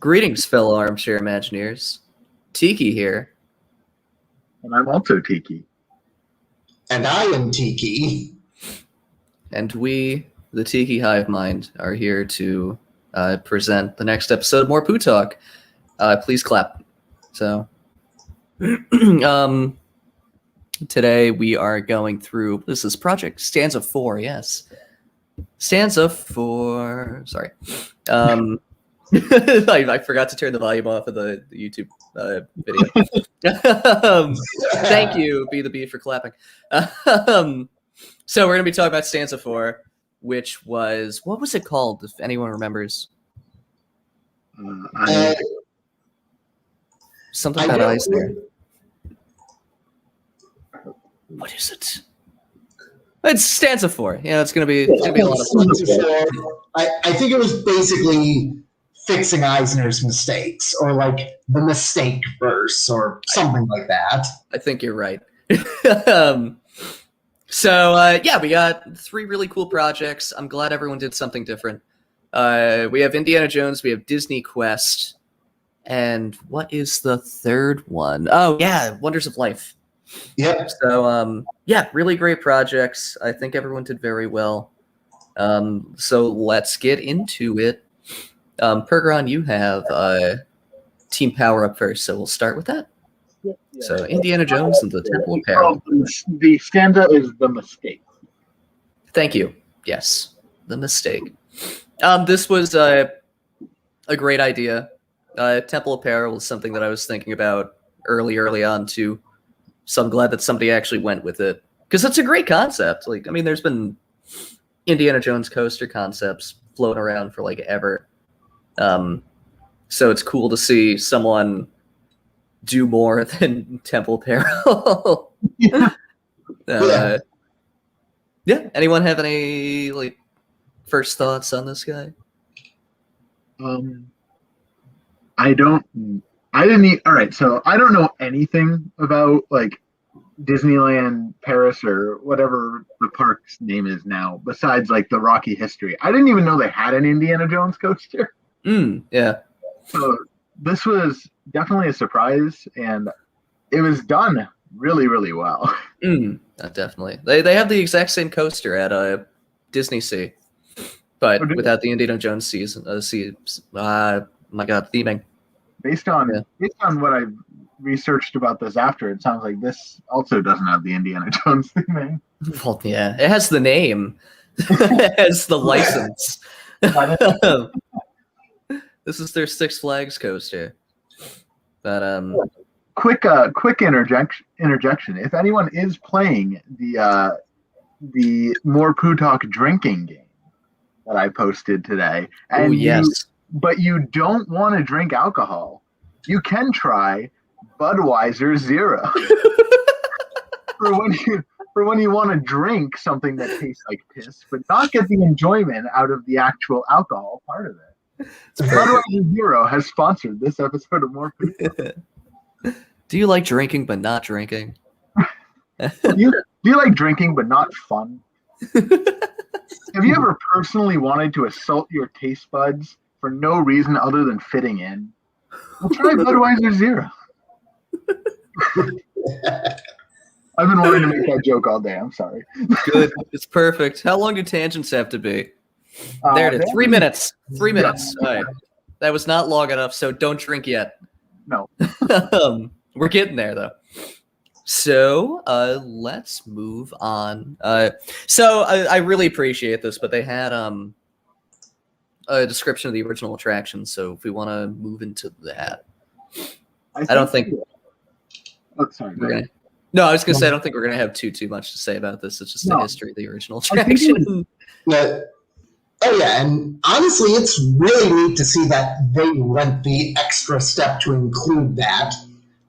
Greetings, fellow Armchair Imagineers. Tiki here. And I'm also Tiki. And I am Tiki. And we, the Tiki Hive Mind, are here to present the next episode of more Pooh Talk. Please clap. So, today we are going through, this is Project Stanza 4, yes. Stanza 4, sorry. I forgot to turn the volume off of the YouTube video. Thank you, Be the Bee, for clapping. So we're going to be talking about Stanza 4, which was, what was it called, if anyone remembers? Something about Eisner. What is it? It's Stanza 4. Yeah, it's going to be a lot of fun. I think it was basically fixing Eisner's mistakes, or like the mistake verse, or something like that. I think you're right. Yeah, we got 3 really cool projects. I'm glad everyone did something different. We have Indiana Jones, we have Disney Quest, and what is the third one? Oh, yeah, Wonders of Life. Yep. So, yeah, really great projects. I think everyone did very well. So let's get into it. Pergron, you have Team Power up first, so we'll start with that. Yeah. So Indiana Jones and the Temple of Peril. The stanza is the mistake. Thank you. Yes, the mistake. This was a great idea. Temple of Peril was something that I was thinking about early on too. So I'm glad that somebody actually went with it, because it's a great concept. Like, I mean, there's been Indiana Jones coaster concepts floating around for like ever. So it's cool to see someone do more than Temple of Peril. Yeah. Anyone have any like first thoughts on this guy? All right, so I don't know anything about like Disneyland Paris or whatever the park's name is now, besides like the Rocky history. I didn't even know they had an Indiana Jones coaster. Yeah. So this was definitely a surprise, and it was done really, really well. Definitely. They have the exact same coaster at Disney Sea, but without the Indiana Jones season. My God, theming. Based on what I researched about this after, it sounds like this also doesn't have the Indiana Jones theming. Well, yeah, it has the name. It has the license. This is their Six Flags coaster. But quick interjection. If anyone is playing the More Pooh Talk drinking game that I posted today, and but you don't want to drink alcohol, you can try Budweiser Zero. for when you want to drink something that tastes like piss, but not get the enjoyment out of the actual alcohol part of it. Budweiser Zero has sponsored this episode of More Pooh Talk. Do you like drinking but not drinking? Do you like drinking but not fun? Have you ever personally wanted to assault your taste buds for no reason other than fitting in? Well, try Budweiser Zero. I've been wanting to make that joke all day. I'm sorry. Good. It's perfect. How long do tangents have to be? There it is. 3 minutes. 3 minutes. All right. That was not long enough, so don't drink yet. No. We're getting there, though. So let's move on. I really appreciate this, but they had a description of the original attraction, so if we want to move into that. I don't think... Oh, sorry. No, I was going to say, I don't think we're going to have too much to say about this. It's just the history of the original attraction. Oh, yeah, and honestly, it's really neat to see that they went the extra step to include that,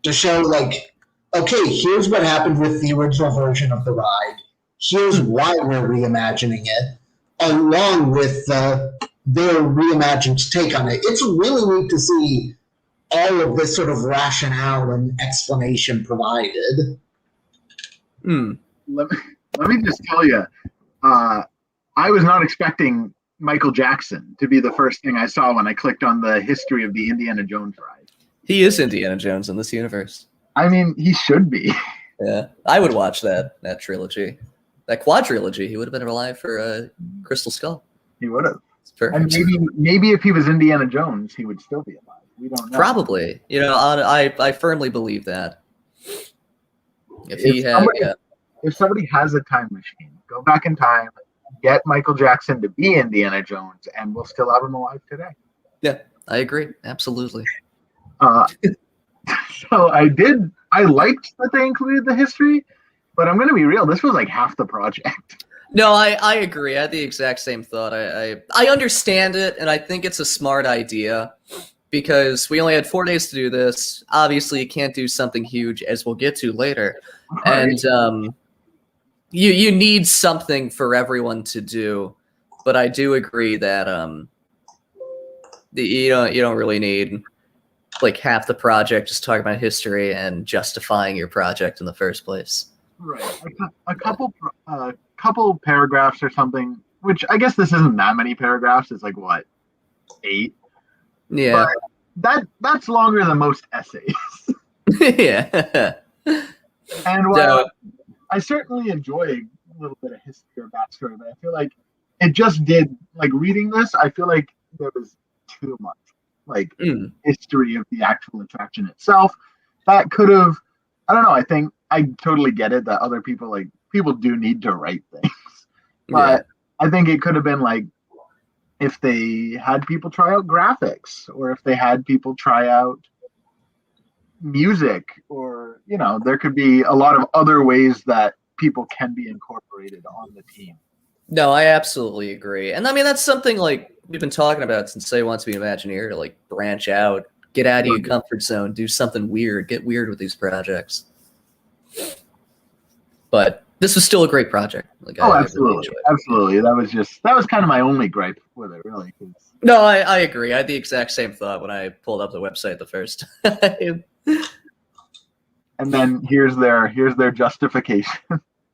to show, like, okay, here's what happened with the original version of the ride. Here's why we're reimagining it, along with their reimagined take on it. It's really neat to see all of this sort of rationale and explanation provided. Let me just tell you, I was not expecting Michael Jackson to be the first thing I saw when I clicked on the history of the Indiana Jones ride. He is Indiana Jones in this universe. I mean, he should be. Yeah, I would watch that trilogy, that quadrilogy. He would have been alive for Crystal Skull. He would have. It's perfect. And maybe if he was Indiana Jones, he would still be alive. We don't know. Probably. You know, I firmly believe that. If somebody has a time machine, go back in time, get Michael Jackson to be Indiana Jones, and we'll still have him alive today. Yeah, I agree. Absolutely. So I liked that they included the history, but I'm going to be real. This was like half the project. No, I agree. I had the exact same thought. I understand it, and I think it's a smart idea because we only had 4 days to do this. Obviously, you can't do something huge, as we'll get to later. Right. And you need something for everyone to do. But I do agree that you don't really need like half the project just talking about history and justifying your project in the first place. Right. A couple paragraphs or something, which I guess this isn't that many paragraphs. It's like, what, 8? Yeah. But that's longer than most essays. Yeah. And while I certainly enjoy a little bit of history or backstory, but I feel like it just did, like reading this, I feel like there was too much, like history of the actual attraction itself. That could have, I don't know, I think I totally get it that other people do need to write things. But I think it could have been like, if they had people try out graphics, or if they had people try out music, or, you know, there could be a lot of other ways that people can be incorporated on the team. No, I absolutely agree. And I mean, that's something like we've been talking about since Say Wants to Be an Imagineer, to like branch out, get out of your comfort zone, do something weird, get weird with these projects. But this was still a great project. Like, absolutely. Absolutely. That was kind of my only gripe with it, really. No, I agree. I had the exact same thought when I pulled up the website the first time. And then here's their justification.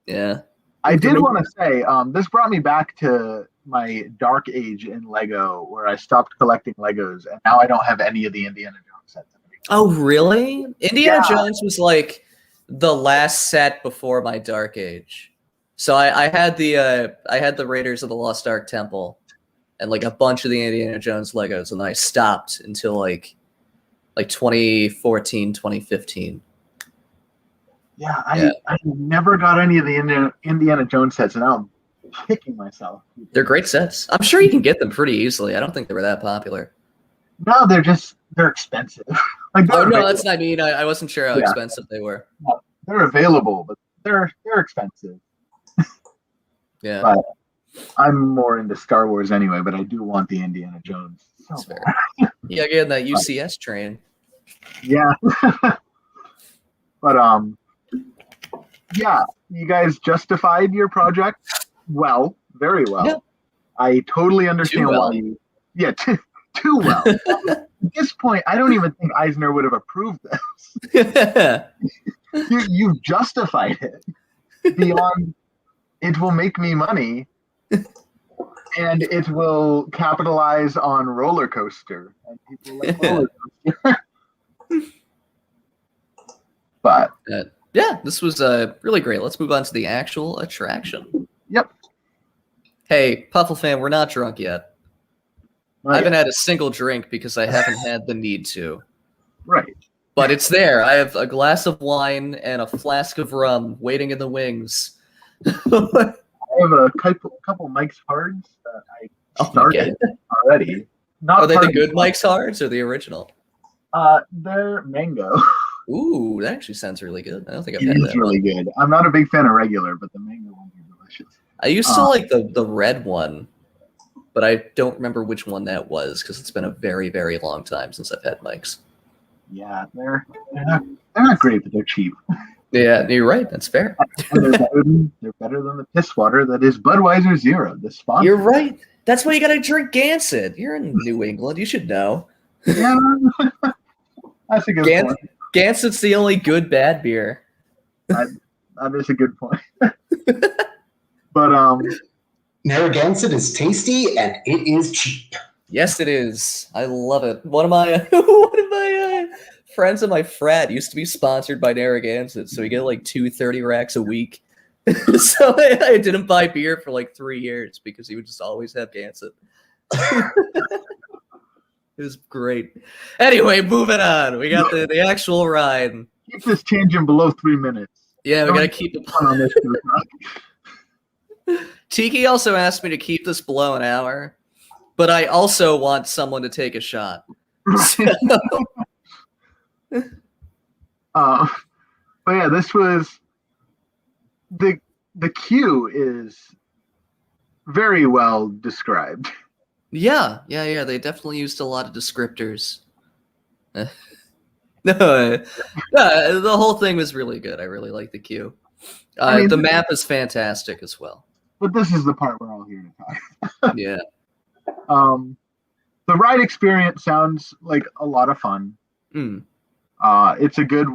Yeah. I did want to say, this brought me back to my dark age in Lego, where I stopped collecting Legos, and now I don't have any of the Indiana Jones sets. Oh, really? Indiana Jones was like the last set before my dark age. So I had the Raiders of the Lost Ark Temple and like a bunch of the Indiana Jones Legos, and then I stopped until like 2014, 2015. Yeah, I never got any of the Indiana Jones sets, and now I'm kicking myself. They're great sets. I'm sure you can get them pretty easily. I don't think they were that popular. No, they're expensive. That's not mean. I wasn't sure how expensive they were. No, they're available, but they're expensive. Yeah. But I'm more into Star Wars anyway, but I do want the Indiana Jones. That's fair. Yeah, get in that UCS train. Yeah. But yeah, you guys justified your project well, very well. Yeah. I totally understand why you. Yeah, too well. At this point, I don't even think Eisner would have approved this. You've justified it beyond. It will make me money, and it will capitalize on roller coaster. And people like roller coaster. But yeah, this was really great. Let's move on to the actual attraction. Yep. Hey, Puffle fan, we're not drunk yet. I haven't had a single drink because I haven't had the need to. Right. But it's there. I have a glass of wine and a flask of rum waiting in the wings. I have a couple Mike's Hards that I started already. Are they the good Mike's Hards or the original? They're mango. Ooh, that actually sounds really good. I don't think I've had that. It's really good. I'm not a big fan of regular, but the mango ones are delicious. I used to like the red one, but I don't remember which one that was because it's been a very, very long time since I've had Mike's. Yeah, they're not great, but they're cheap. Yeah, you're right. That's fair. They're better than the piss water that is Budweiser Zero, the sponsor. You're right. That's why you got to drink Gansett. You're in New England. You should know. Yeah, that's a good point. Gansett's the only good bad beer. That is a good point. But Narragansett is tasty and it is cheap. Yes, it is. I love it. One of my friends in my frat used to be sponsored by Narragansett, so we get like 230 racks a week. So I didn't buy beer for like 3 years because he would just always have Gansett. It was great. Anyway, moving on. We got the actual ride. Keep this tangent below 3 minutes. Yeah, we gotta keep it on this. Tiki also asked me to keep this below an hour, but I also want someone to take a shot. So. But yeah, this was the queue is very well described. Yeah. They definitely used a lot of descriptors. The whole thing was really good. I really like the queue. The map is fantastic as well. But this is the part we're all here to talk. Yeah. The ride experience sounds like a lot of fun. It's a good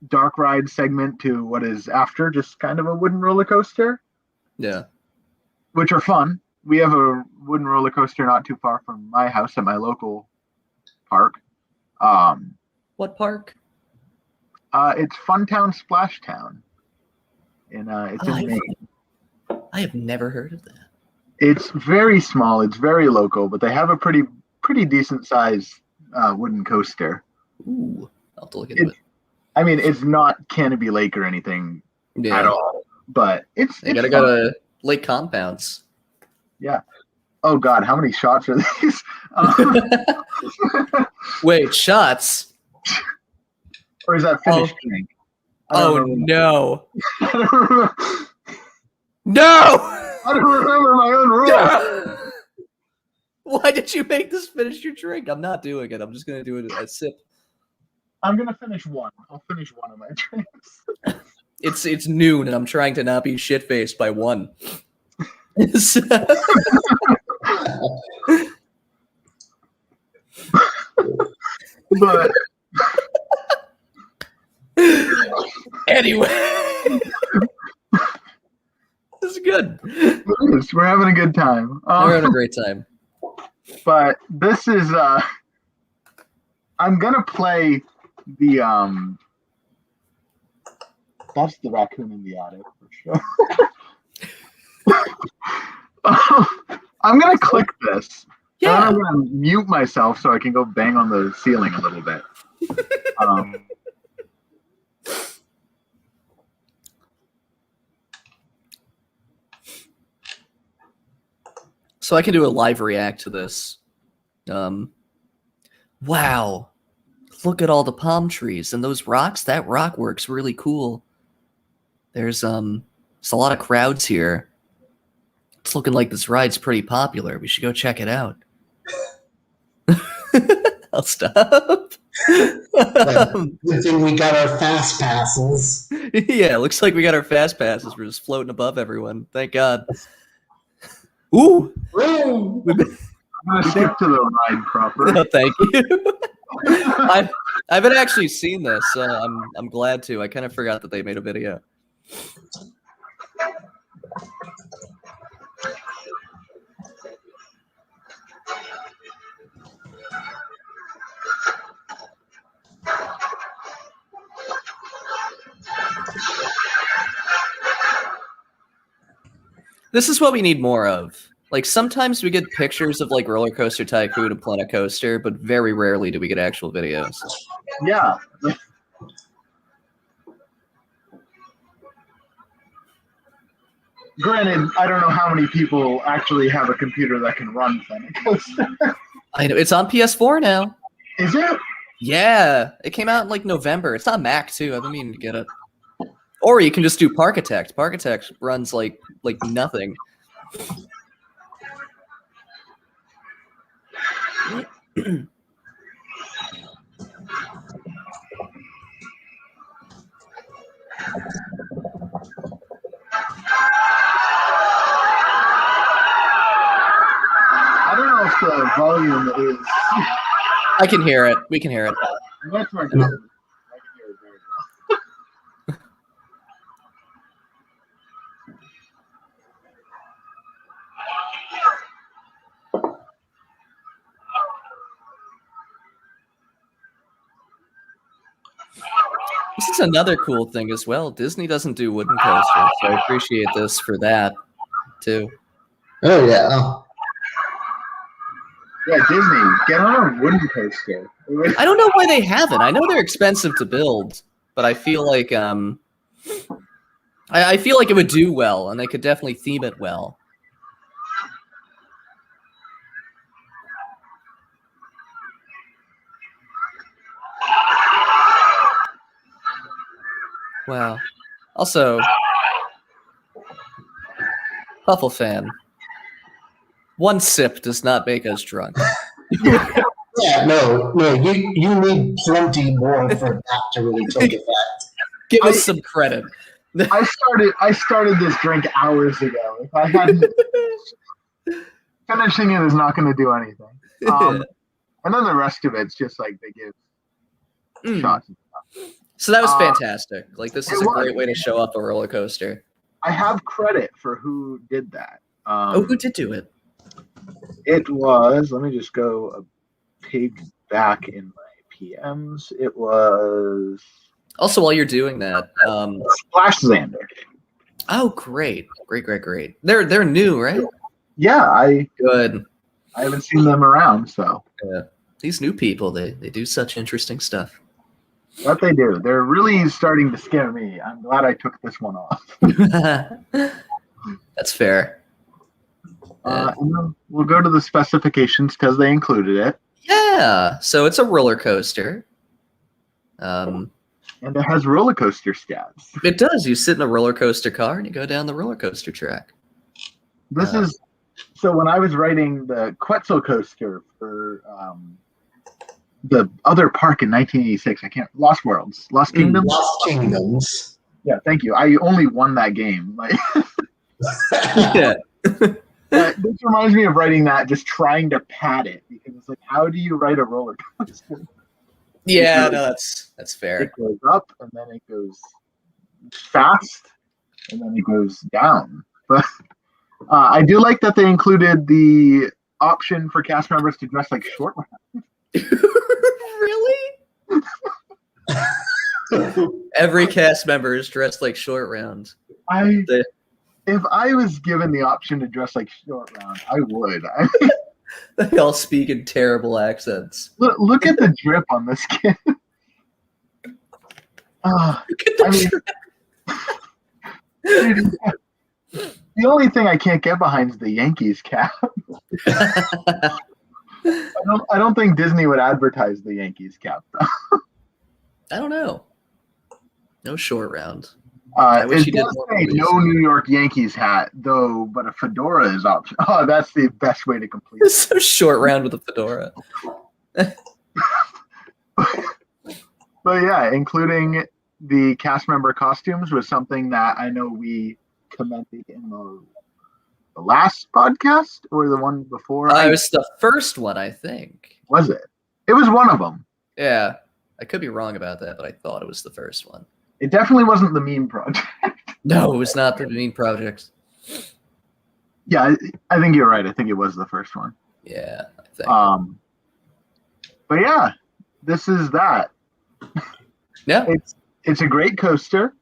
dark ride segment to what is after just kind of a wooden roller coaster. Yeah. Which are fun. We have a wooden roller coaster not too far from my house at my local park. What park? It's Funtown Splashtown. It's in Maine. I have never heard of that. It's very small. It's very local, but they have a pretty decent size wooden coaster. Ooh, I'll have to look into it. I mean, it's not Canopy Lake or anything at all, but it's gotta go to Lake Compounds. Yeah. Oh God, how many shots are these? Wait, shots? Or is that finished drink? Oh no! No! I don't remember my own rules. No! Why did you make this finish your drink? I'm not doing it. I'm just gonna do it a sip. I'm gonna finish one. I'll finish one of my drinks. It's noon, and I'm trying to not be shit-faced by 1. But anyway, this is good. It is. We're having a good time. We're having a great time. But this is I'm gonna play the that's the raccoon in the attic for sure. I'm gonna click this. Yeah. And I'm gonna mute myself so I can go bang on the ceiling a little bit. So I can do a live react to this. Wow. Look at all the palm trees and those rocks. That rock work's really cool. There's a lot of crowds here. It's looking like this ride's pretty popular. We should go check it out. I'll stop. Good thing we got our fast passes. Yeah, looks like we got our fast passes. We're just floating above everyone. Thank God. Ooh. I'm gonna stick to the ride proper. No, thank you. I haven't actually seen this. I'm glad to. I kind of forgot that they made a video. This is what we need more of. Like, sometimes we get pictures of, like, Roller Coaster Tycoon and Planet Coaster, but very rarely do we get actual videos. Yeah. Granted, I don't know how many people actually have a computer that can run Planet Coaster. I know. It's on PS4 now. Is it? Yeah. It came out in, like, November. It's on Mac, too. I've been meaning to get it. Or you can just do Parkitect. Parkitect runs, like nothing. I don't know if the volume is. I can hear it. We can hear it. That's my problem. I can hear it very well. is another cool thing as well. Disney doesn't do wooden coasters, so I appreciate this for that too. Oh yeah. Yeah, Disney, get on a wooden coaster. I don't know why they haven't. I know they're expensive to build, but I feel like I feel like it would do well, and they could definitely theme it well. Wow. Also, Puffle fan. One sip does not make us drunk. Yeah, no, you need plenty more for that to really take effect. Give us some credit. I started this drink hours ago. If I hadn't, finishing it is not going to do anything. And then the rest of it's just like they give shots and stuff. So that was fantastic. Like, this is a was. great way to show up a roller coaster. I have credit for who did that. Who did do it? It was, let me just go a page back in my PMs. It was Also, while you're doing that, Splash Xander. oh, great. Great. They're new, right? Yeah, Good. I haven't seen them around, so. Yeah. These new people, they do such interesting stuff. What they do, they're really starting to scare me. I'm glad I took this one off. That's fair. And then we'll go to the specifications because they included it. Yeah. So it's a roller coaster. And it has roller coaster stats. It does. You sit in a roller coaster car and you go down the roller coaster track. This is so when I was writing the Quetzal coaster for the other park in 1986, Lost Kingdoms. Lost Kingdoms. Yeah, thank you. I only won that game. Like, Yeah. this reminds me of writing that, just trying to pad it because it's like, how do you write a roller coaster? Yeah, no, that's fair. It goes up and then it goes fast and then it goes down. But I do like that they included the option for cast members to dress like short round. Really? Every cast member is dressed like Short Round. If I was given the option to dress like Short Round, I would. They all speak in terrible accents. Look at the drip on this kid. Look at the The only thing I can't get behind is the Yankees cap. I don't think Disney would advertise the Yankees cap, though. I don't know. No Short Round. It does say no New York Yankees hat, though, but a fedora is optional. Oh, that's the best way to complete it. It's so Short Round with a fedora. But yeah, including the cast member costumes was something that I know we commented in the last podcast or the one before. It was the first one, I think. Was it? It was one of them. Yeah. I could be wrong about that, but I thought it was the first one. It definitely wasn't the meme project. No, it was not the meme project. Yeah, I think you're right. I think it was the first one. Yeah, I think. But yeah, this is that. Yeah. It's a great coaster.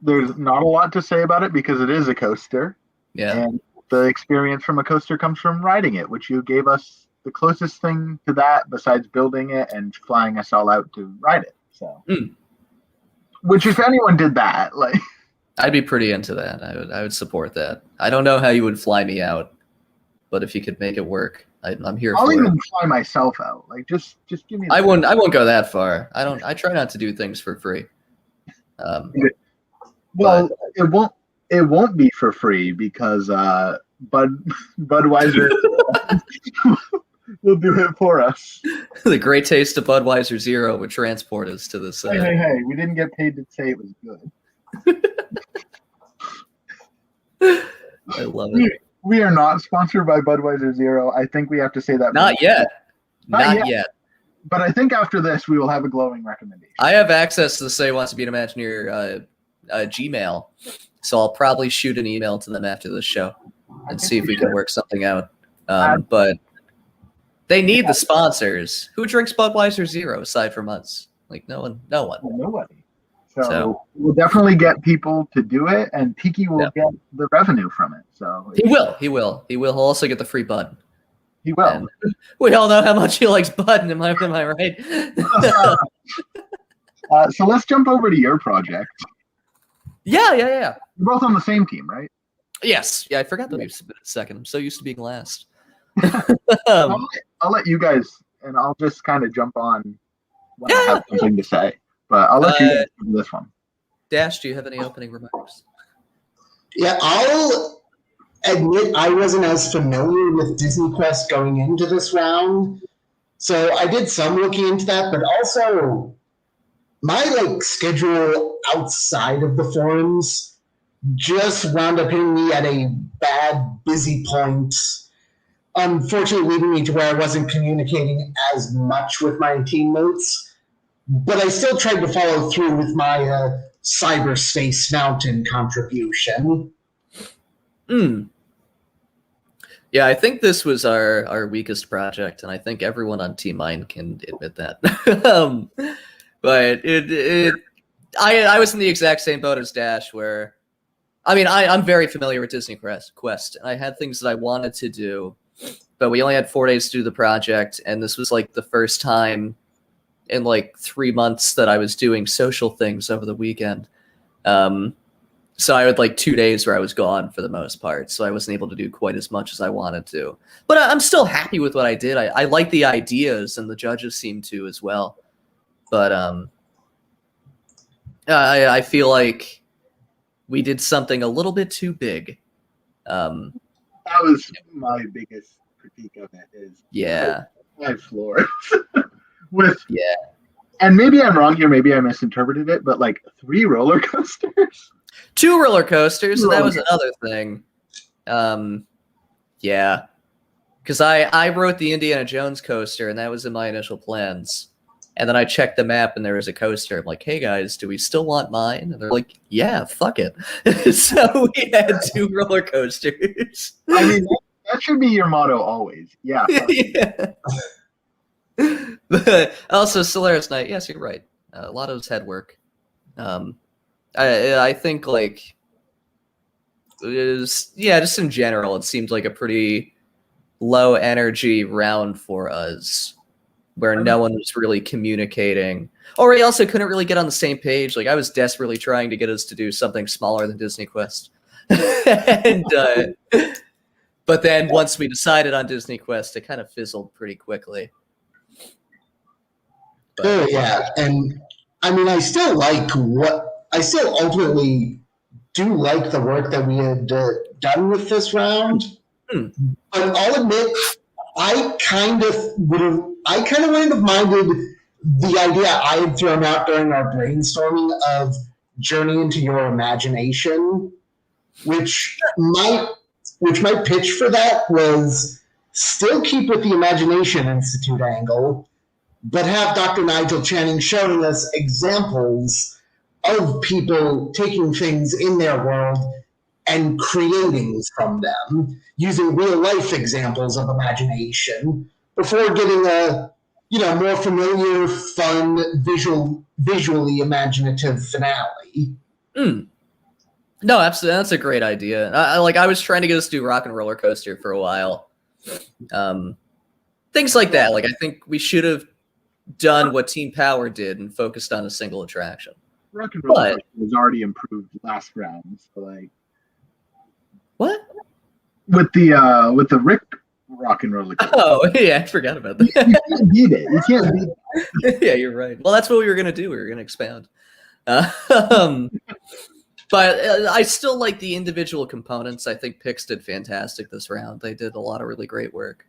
There's not a lot to say about it because it is a coaster. Yeah. And the experience from a coaster comes from riding it, which you gave us the closest thing to that besides building it and flying us all out to ride it. So, which if anyone did that, like, I'd be pretty into that. I would support that. I don't know how you would fly me out, but if you could make it work, I'm here I'll for even it. fly myself out. Like, just give me. I won't go that far. I try not to do things for free. Well, it won't be for free because Budweiser will do it for us. The great taste of Budweiser Zero would transport us to this. Hey! We didn't get paid to say it was good. I love it. We are not sponsored by Budweiser Zero. I think we have to say that. Not yet. Not yet. But I think after this, we will have a glowing recommendation. I have access to the Say Wants to Be an Imagineer Gmail, so I'll probably shoot an email to them after this show and see if we can work something out. But they need the sponsors. Who drinks Budweiser Zero aside from us? Like no one. Nobody. So, So- we'll definitely get people to do it, and Tiki will Yeah. get the revenue from it. So He will. He'll also get the free button. he will. And we all know how much he likes button. Am I right? So let's jump over to your project. Yeah. You're both on the same team, right? Yes. Yeah, I forgot that we submitted second. I'm so used to being last. I'll let you guys, and I'll just kind of jump on when I have something to say. But I'll let you guys do this one. Dash, do you have any opening remarks? Yeah, I'll admit I wasn't as familiar with Disney Quest going into this round. So I did some looking into that, but also my schedule outside of the forums just wound up hitting me at a bad busy point. Unfortunately, leading me to where I wasn't communicating as much with my teammates. But I still tried to follow through with my Cyberspace Mountain contribution. Yeah, I think this was our weakest project, and I think everyone on Team Mine can admit that. But I was in the exact same boat as Dash, where I'm very familiar with Disney Quest, and I had things that I wanted to do, but we only had 4 days to do the project, and this was the first time in 3 months that I was doing social things over the weekend. So I had 2 days where I was gone for the most part, so I wasn't able to do quite as much as I wanted to. But I'm still happy with what I did. I like the ideas, and the judges seem to as well. But I feel like we did something a little bit too big. That was my biggest critique of it. Is 5 floors with and maybe I'm wrong here. Maybe I misinterpreted it, but 3 roller coasters. 2 roller coasters, and that was another thing. Yeah, because I wrote the Indiana Jones coaster, and that was in my initial plans. And then I checked the map, and there was a coaster. I'm like, "Hey guys, do we still want mine?" And they're like, "Yeah, fuck it." So we had 2 roller coasters. That should be your motto always. Yeah. Yeah. But also, Solaris Night. Yes, you're right. A lot of his head work. I think just in general, it seemed like a pretty low energy round for us, where no one was really communicating, or we also couldn't really get on the same page. I was desperately trying to get us to do something smaller than Disney Quest, and but then once we decided on Disney Quest, it kind of fizzled pretty quickly. But, yeah, and I still ultimately do like the work that we had done with this round. But I'll admit, I kind of wouldn't have minded the idea I had thrown out during our brainstorming of Journey into Your Imagination, which my pitch for that was still keep with the Imagination Institute angle, but have Dr. Nigel Channing showing us examples of people taking things in their world and creating from them, using real life examples of imagination, before getting a more familiar, fun, visually imaginative finale. No, absolutely, that's a great idea. I was trying to get us to do Rock and Roller Coaster for a while. Things like that. I think we should have done what Team Power did and focused on a single attraction. Rock and Roller Coaster was already improved last round, so what? With the Rick Rock and Roller Coaster. Oh yeah, I forgot about that. You can't beat it. You can't beat it. Yeah, you're right. Well, that's what we were gonna do. We were gonna expand. But I still like the individual components. I think Pix did fantastic this round. They did a lot of really great work.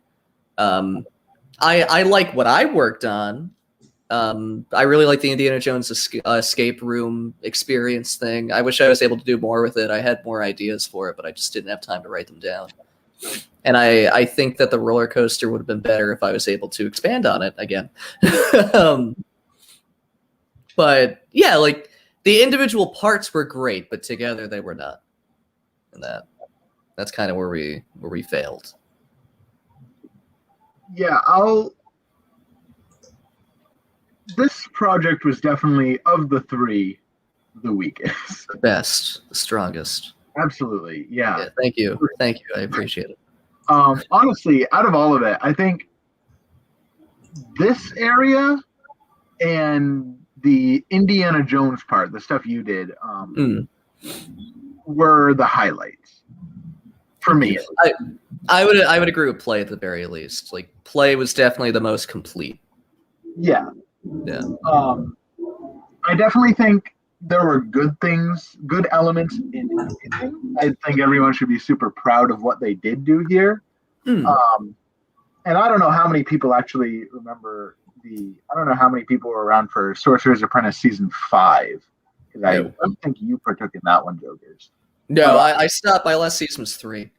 I like what I worked on. I really like the Indiana Jones escape room experience thing. I wish I was able to do more with it. I had more ideas for it, but I just didn't have time to write them down. And I think that the roller coaster would have been better if I was able to expand on it again. But yeah, the individual parts were great, but together they were not. And that's kind of where we failed. Yeah, this project was definitely, of the three, the weakest. The best, the strongest. Absolutely, yeah. Thank you. I appreciate it. Honestly, out of all of it, I think this area and the Indiana Jones part, the stuff you did, were the highlights for me. I would agree with play at the very least. Like play was definitely the most complete. Yeah. Yeah. I definitely think there were good things, good elements in everything. I think everyone should be super proud of what they did do here. And I don't know how many people actually remember I don't know how many people were around for Sorcerer's Apprentice season 5. Because I don't think you partook in that one, Jokers. No, I stopped. My last season was 3.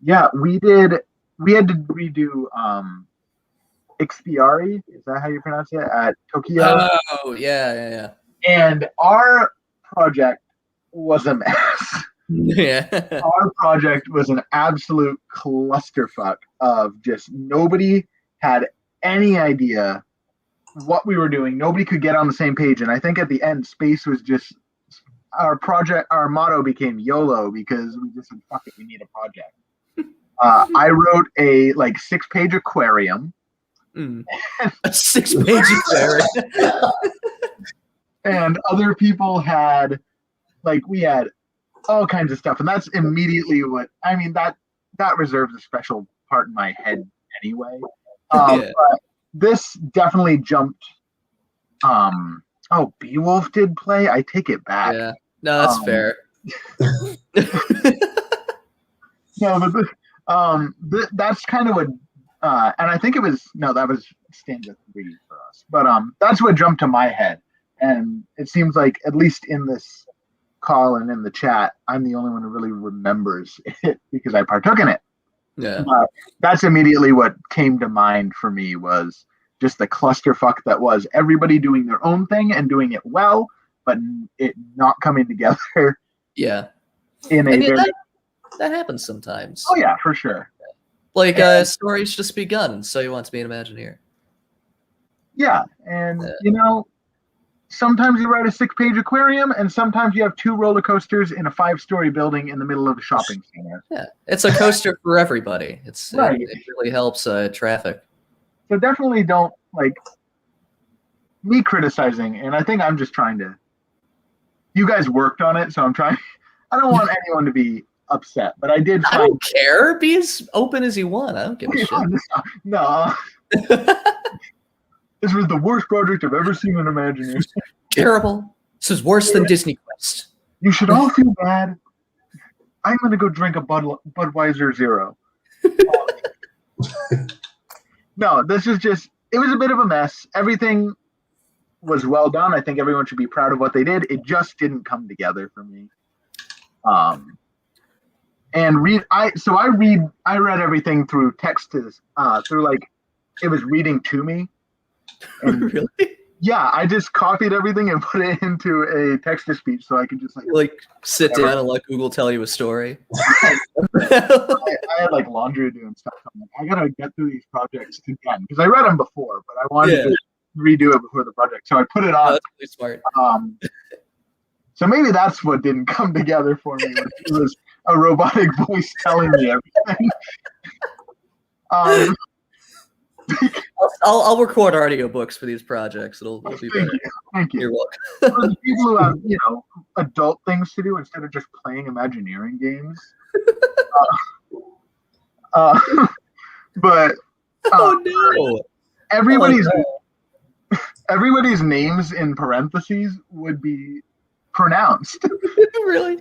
Yeah, we did. We had to redo Expiari. Is that how you pronounce it? At Tokyo. Oh, yeah. And our project was a mess. Yeah. Our project was an absolute clusterfuck of just nobody had any idea what we were doing. Nobody could get on the same page. And I think at the end, space was just our project. Our motto became YOLO because we just said, fuck it, we need a project. I wrote a 6-page aquarium. A 6-page aquarium. And other people had, we had all kinds of stuff. And that's immediately that reserves a special part in my head anyway. But this definitely jumped. Beowulf did play. I take it back. Yeah, no, that's fair. No, but that's kind of what. And I think it was that was stanza 3 for us. But that's what jumped to my head, and it seems like at least in this call and in the chat, I'm the only one who really remembers it because I partook in it. Yeah. That's immediately what came to mind for me was just the clusterfuck that was everybody doing their own thing and doing it well, but it not coming together. Yeah. That happens sometimes. Oh yeah, for sure. Story's just begun, so you want to be an Imagineer. Yeah, and sometimes you write a 6-page aquarium, and sometimes you have 2 roller coasters in a 5-story building in the middle of a shopping center. Yeah, it's a coaster for everybody. Right. It really helps traffic. So definitely don't me criticizing, and I think I'm just trying to. You guys worked on it, so I'm trying. I don't want anyone to be upset, but I did. I don't care. Be as open as you want. I don't give a shit. No. This was the worst project I've ever seen in Imagineering. Terrible. This is worse than Disney Quest. You should all feel bad. I'm going to go drink a Budweiser Zero. No, this is just, it was a bit of a mess. Everything was well done. I think everyone should be proud of what they did. It just didn't come together for me. I read everything through text through it was reading to me. And really? Yeah, I just copied everything and put it into a text-to-speech so I could just sit down and let Google tell you a story. I had laundry to do and stuff. I'm I gotta get through these projects again because I read them before, but I wanted to redo it before the project, so I put it on. Oh, that's really smart. So maybe that's what didn't come together for me. It was a robotic voice telling me everything. I'll record audiobooks for these projects. It'll be better. Thank you. You're welcome. For the people who have, adult things to do instead of just playing Imagineering games. But no! Everybody's names in parentheses would be pronounced. Really?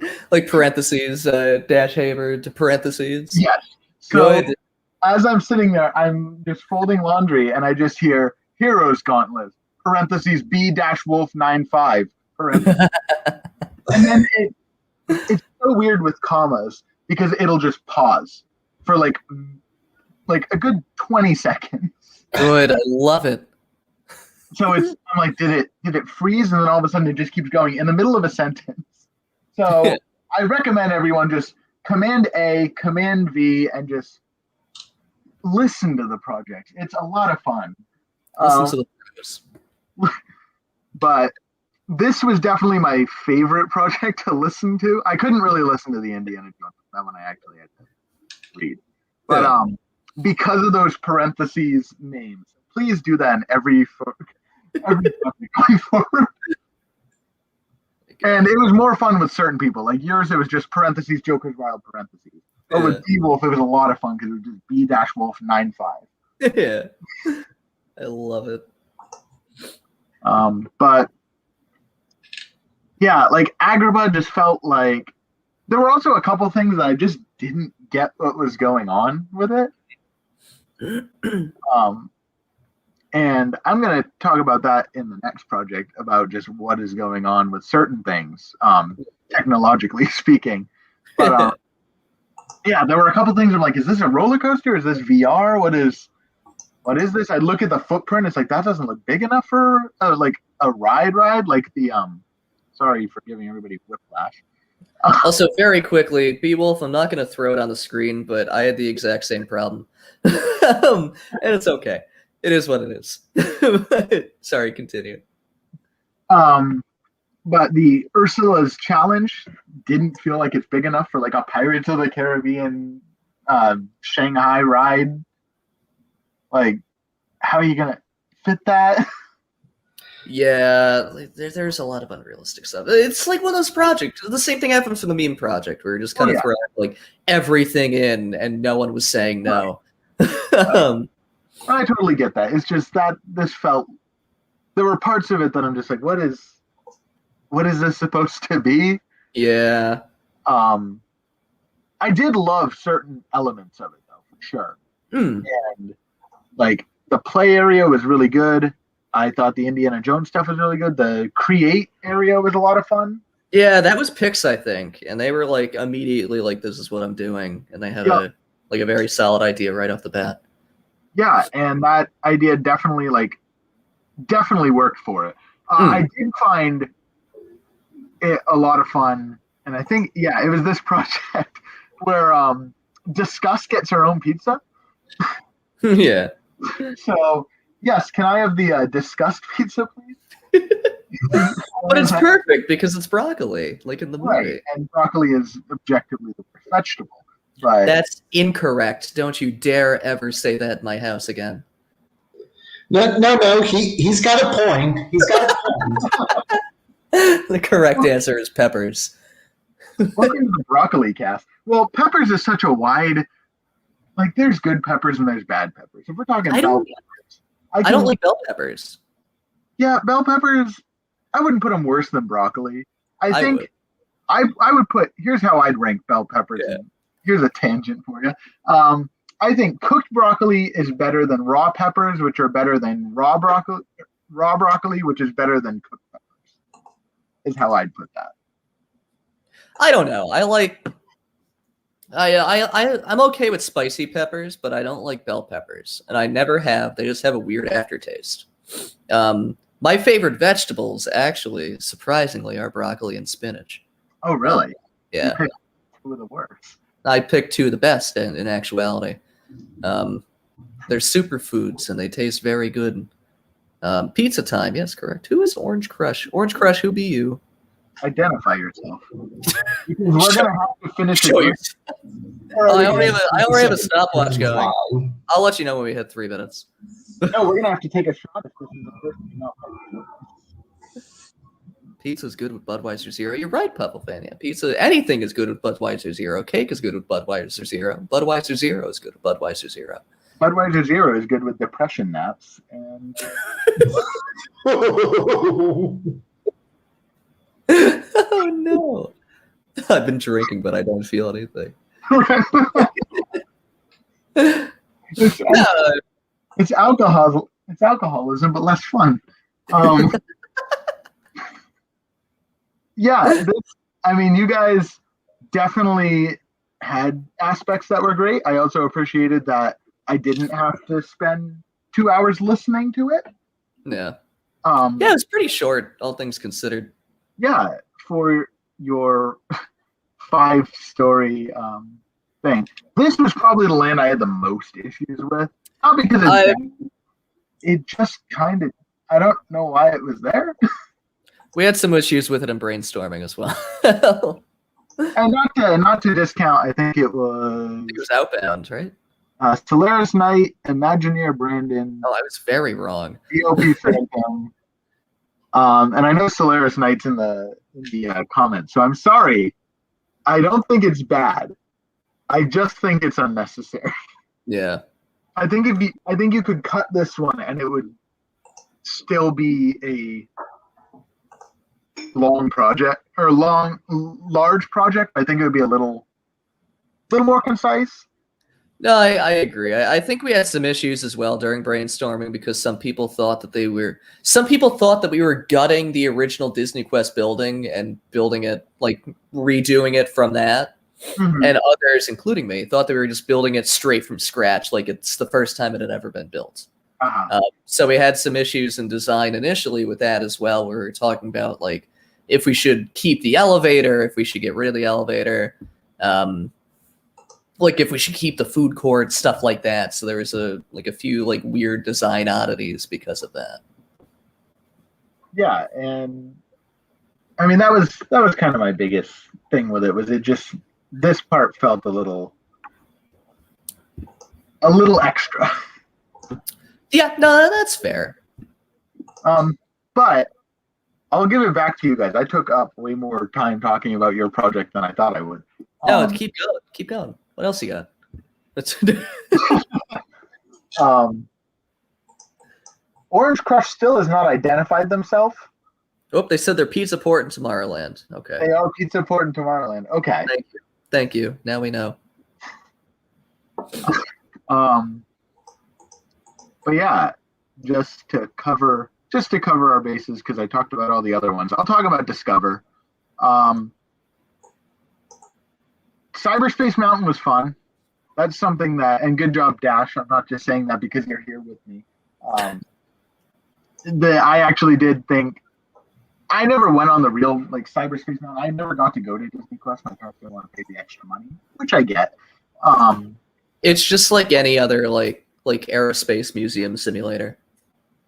Parentheses, dash Haber to parentheses? Yes. So, good. As I'm sitting there, I'm just folding laundry, and I just hear Heroes Gauntlet, parentheses B-Wolf95, parentheses. And then it's so weird with commas, because it'll just pause for a good 20 seconds. Good, I love it. So I'm like, did it freeze? And then all of a sudden it just keeps going in the middle of a sentence. So I recommend everyone just Command A, Command V, and just listen to the project. It's a lot of fun. Listen to the pros. But this was definitely my favorite project to listen to. I couldn't really listen to the Indiana Jones. That one I actually had to read. But because of those parentheses names, please do that in every project going forward. And it was more fun with certain people. Like yours, it was just parentheses, Joker's Wild parentheses. But with B-Wolf, it was a lot of fun because it was just B-Wolf 95. Yeah. I love it. But yeah, like Agrabah just felt like there were also a couple things that I just didn't get what was going on with it. And I'm going to talk about that in the next project about just what is going on with certain things, technologically speaking. But yeah, there were a couple things I'm like, is this a roller coaster? Is this VR? What is this? I look at the footprint. It's like, that doesn't look big enough for like a ride, like the, sorry for giving everybody whiplash. Also, very quickly, Beowulf, I'm not going to throw it on the screen, but I had the exact same problem. And it's okay. It is what it is. Sorry, continue. But the Ursula's Challenge didn't feel like it's big enough for like a Pirates of the Caribbean Shanghai ride. Like, how are you going to fit that? Yeah, like, there's a lot of unrealistic stuff. It's like one of those projects. The same thing happened for the meme project, where you're just kind of throwing like everything in, and no one was saying no. I totally get that. It's just that this felt. There were parts of it that I'm just like, what is this supposed to be? Yeah. I did love certain elements of it though, for sure. And like the play area was really good. I thought the Indiana Jones stuff was really good. The create area was a lot of fun. Yeah, that was Pix, I think, and they were like immediately like, "This is what I'm doing," and they had a very solid idea right off the bat. Yeah, and that idea definitely worked for it. I did find it a lot of fun, and I think it was this project where Disgust gets her own pizza. Yeah. So. Yes, can I have the Disgust pizza, please? But it's perfect because it's broccoli, like in the movie. Right, and broccoli is objectively the worst vegetable. But that's incorrect. Don't you dare ever say that in my house again. No. He's got a point. He's got a point. The correct answer is peppers. Welcome to the broccoli cast. Well, peppers is such a wide. Like, there's good peppers and there's bad peppers. If we're talking bell peppers. I don't like bell peppers. Yeah, bell peppers, I wouldn't put them worse than broccoli. I think I would put, here's how I'd rank bell peppers. Yeah. Here's a tangent for you. I think cooked broccoli is better than raw peppers, which are better than raw broccoli, which is better than cooked peppers, is how I'd put that. I don't know. I'm okay with spicy peppers, but I don't like bell peppers, and I never have. They just have a weird aftertaste. My favorite vegetables, actually, surprisingly, are broccoli and spinach. Oh, really? Yeah. You picked two of the worst. I picked two of the best in actuality. They're superfoods, and they taste very good. Pizza time, yes, correct. Who is Orange Crush? Orange Crush, who be you? Identify yourself. Because we're gonna have to finish it. I already have a stopwatch going. I'll let you know when we hit 3 minutes. No, we're gonna have to take a shot if this is the first thing. Pizza's good with Budweiser Zero. You're right, Pufflefania. Pizza, anything is good with Budweiser Zero. Cake is good with Budweiser Zero. Budweiser Zero is good with Budweiser Zero. Budweiser Zero is good with depression naps and. Oh no! I've been drinking, but I don't feel anything. It's alcohol. It's alcoholism, but less fun. Yeah, you guys definitely had aspects that were great. I also appreciated that I didn't have to spend 2 hours listening to it. Yeah. Yeah, it's pretty short, all things considered. Yeah, for your 5-story thing. This was probably the land I had the most issues with. Not because it just kind of I don't know why it was there. We had some issues with it in brainstorming as well. And not to discount, I think it was Outbound, right? Solaris Knight, Imagineer Brandon, Oh, I was very wrong. DOP Phantom. And I know Solaris Knight's in the comments, so I'm sorry. I don't think it's bad. I just think it's unnecessary. Yeah. I think you could cut this one and it would still be a long project or large project. I think it would be a little more concise. No, I agree. I think we had some issues as well during brainstorming because some people thought that we were gutting the original Disney Quest building and building it, like redoing it from that. Mm-hmm. And others, including me, thought that we were just building it straight from scratch, like it's the first time it had ever been built. Uh-huh. So we had some issues in design initially with that as well. Where we were talking about like if we should keep the elevator, if we should get rid of the elevator, like if we should keep the food court, stuff like that. So there was a few like weird design oddities because of that. Yeah, and I mean that was kind of my biggest thing with it. Was it just this part felt a little extra. Yeah, no, that's fair. But I'll give it back to you guys. I took up way more time talking about your project than I thought I would. No, keep going. What else you got? Orange Crush still has not identified themselves. Oh, they said they're Pizza Port in Tomorrowland. Okay. They are Pizza Port in Tomorrowland. Okay. Thank you. Now we know. But yeah, just to cover our bases, because I talked about all the other ones. I'll talk about Discover. Cyberspace Mountain was fun. That's something that, and good job, Dash. I'm not just saying that because you're here with me. I actually did think, I never went on the real like Cyberspace Mountain. I never got to go to Disney Quest. My parents didn't want to pay the extra money, which I get. It's just like any other like aerospace museum simulator.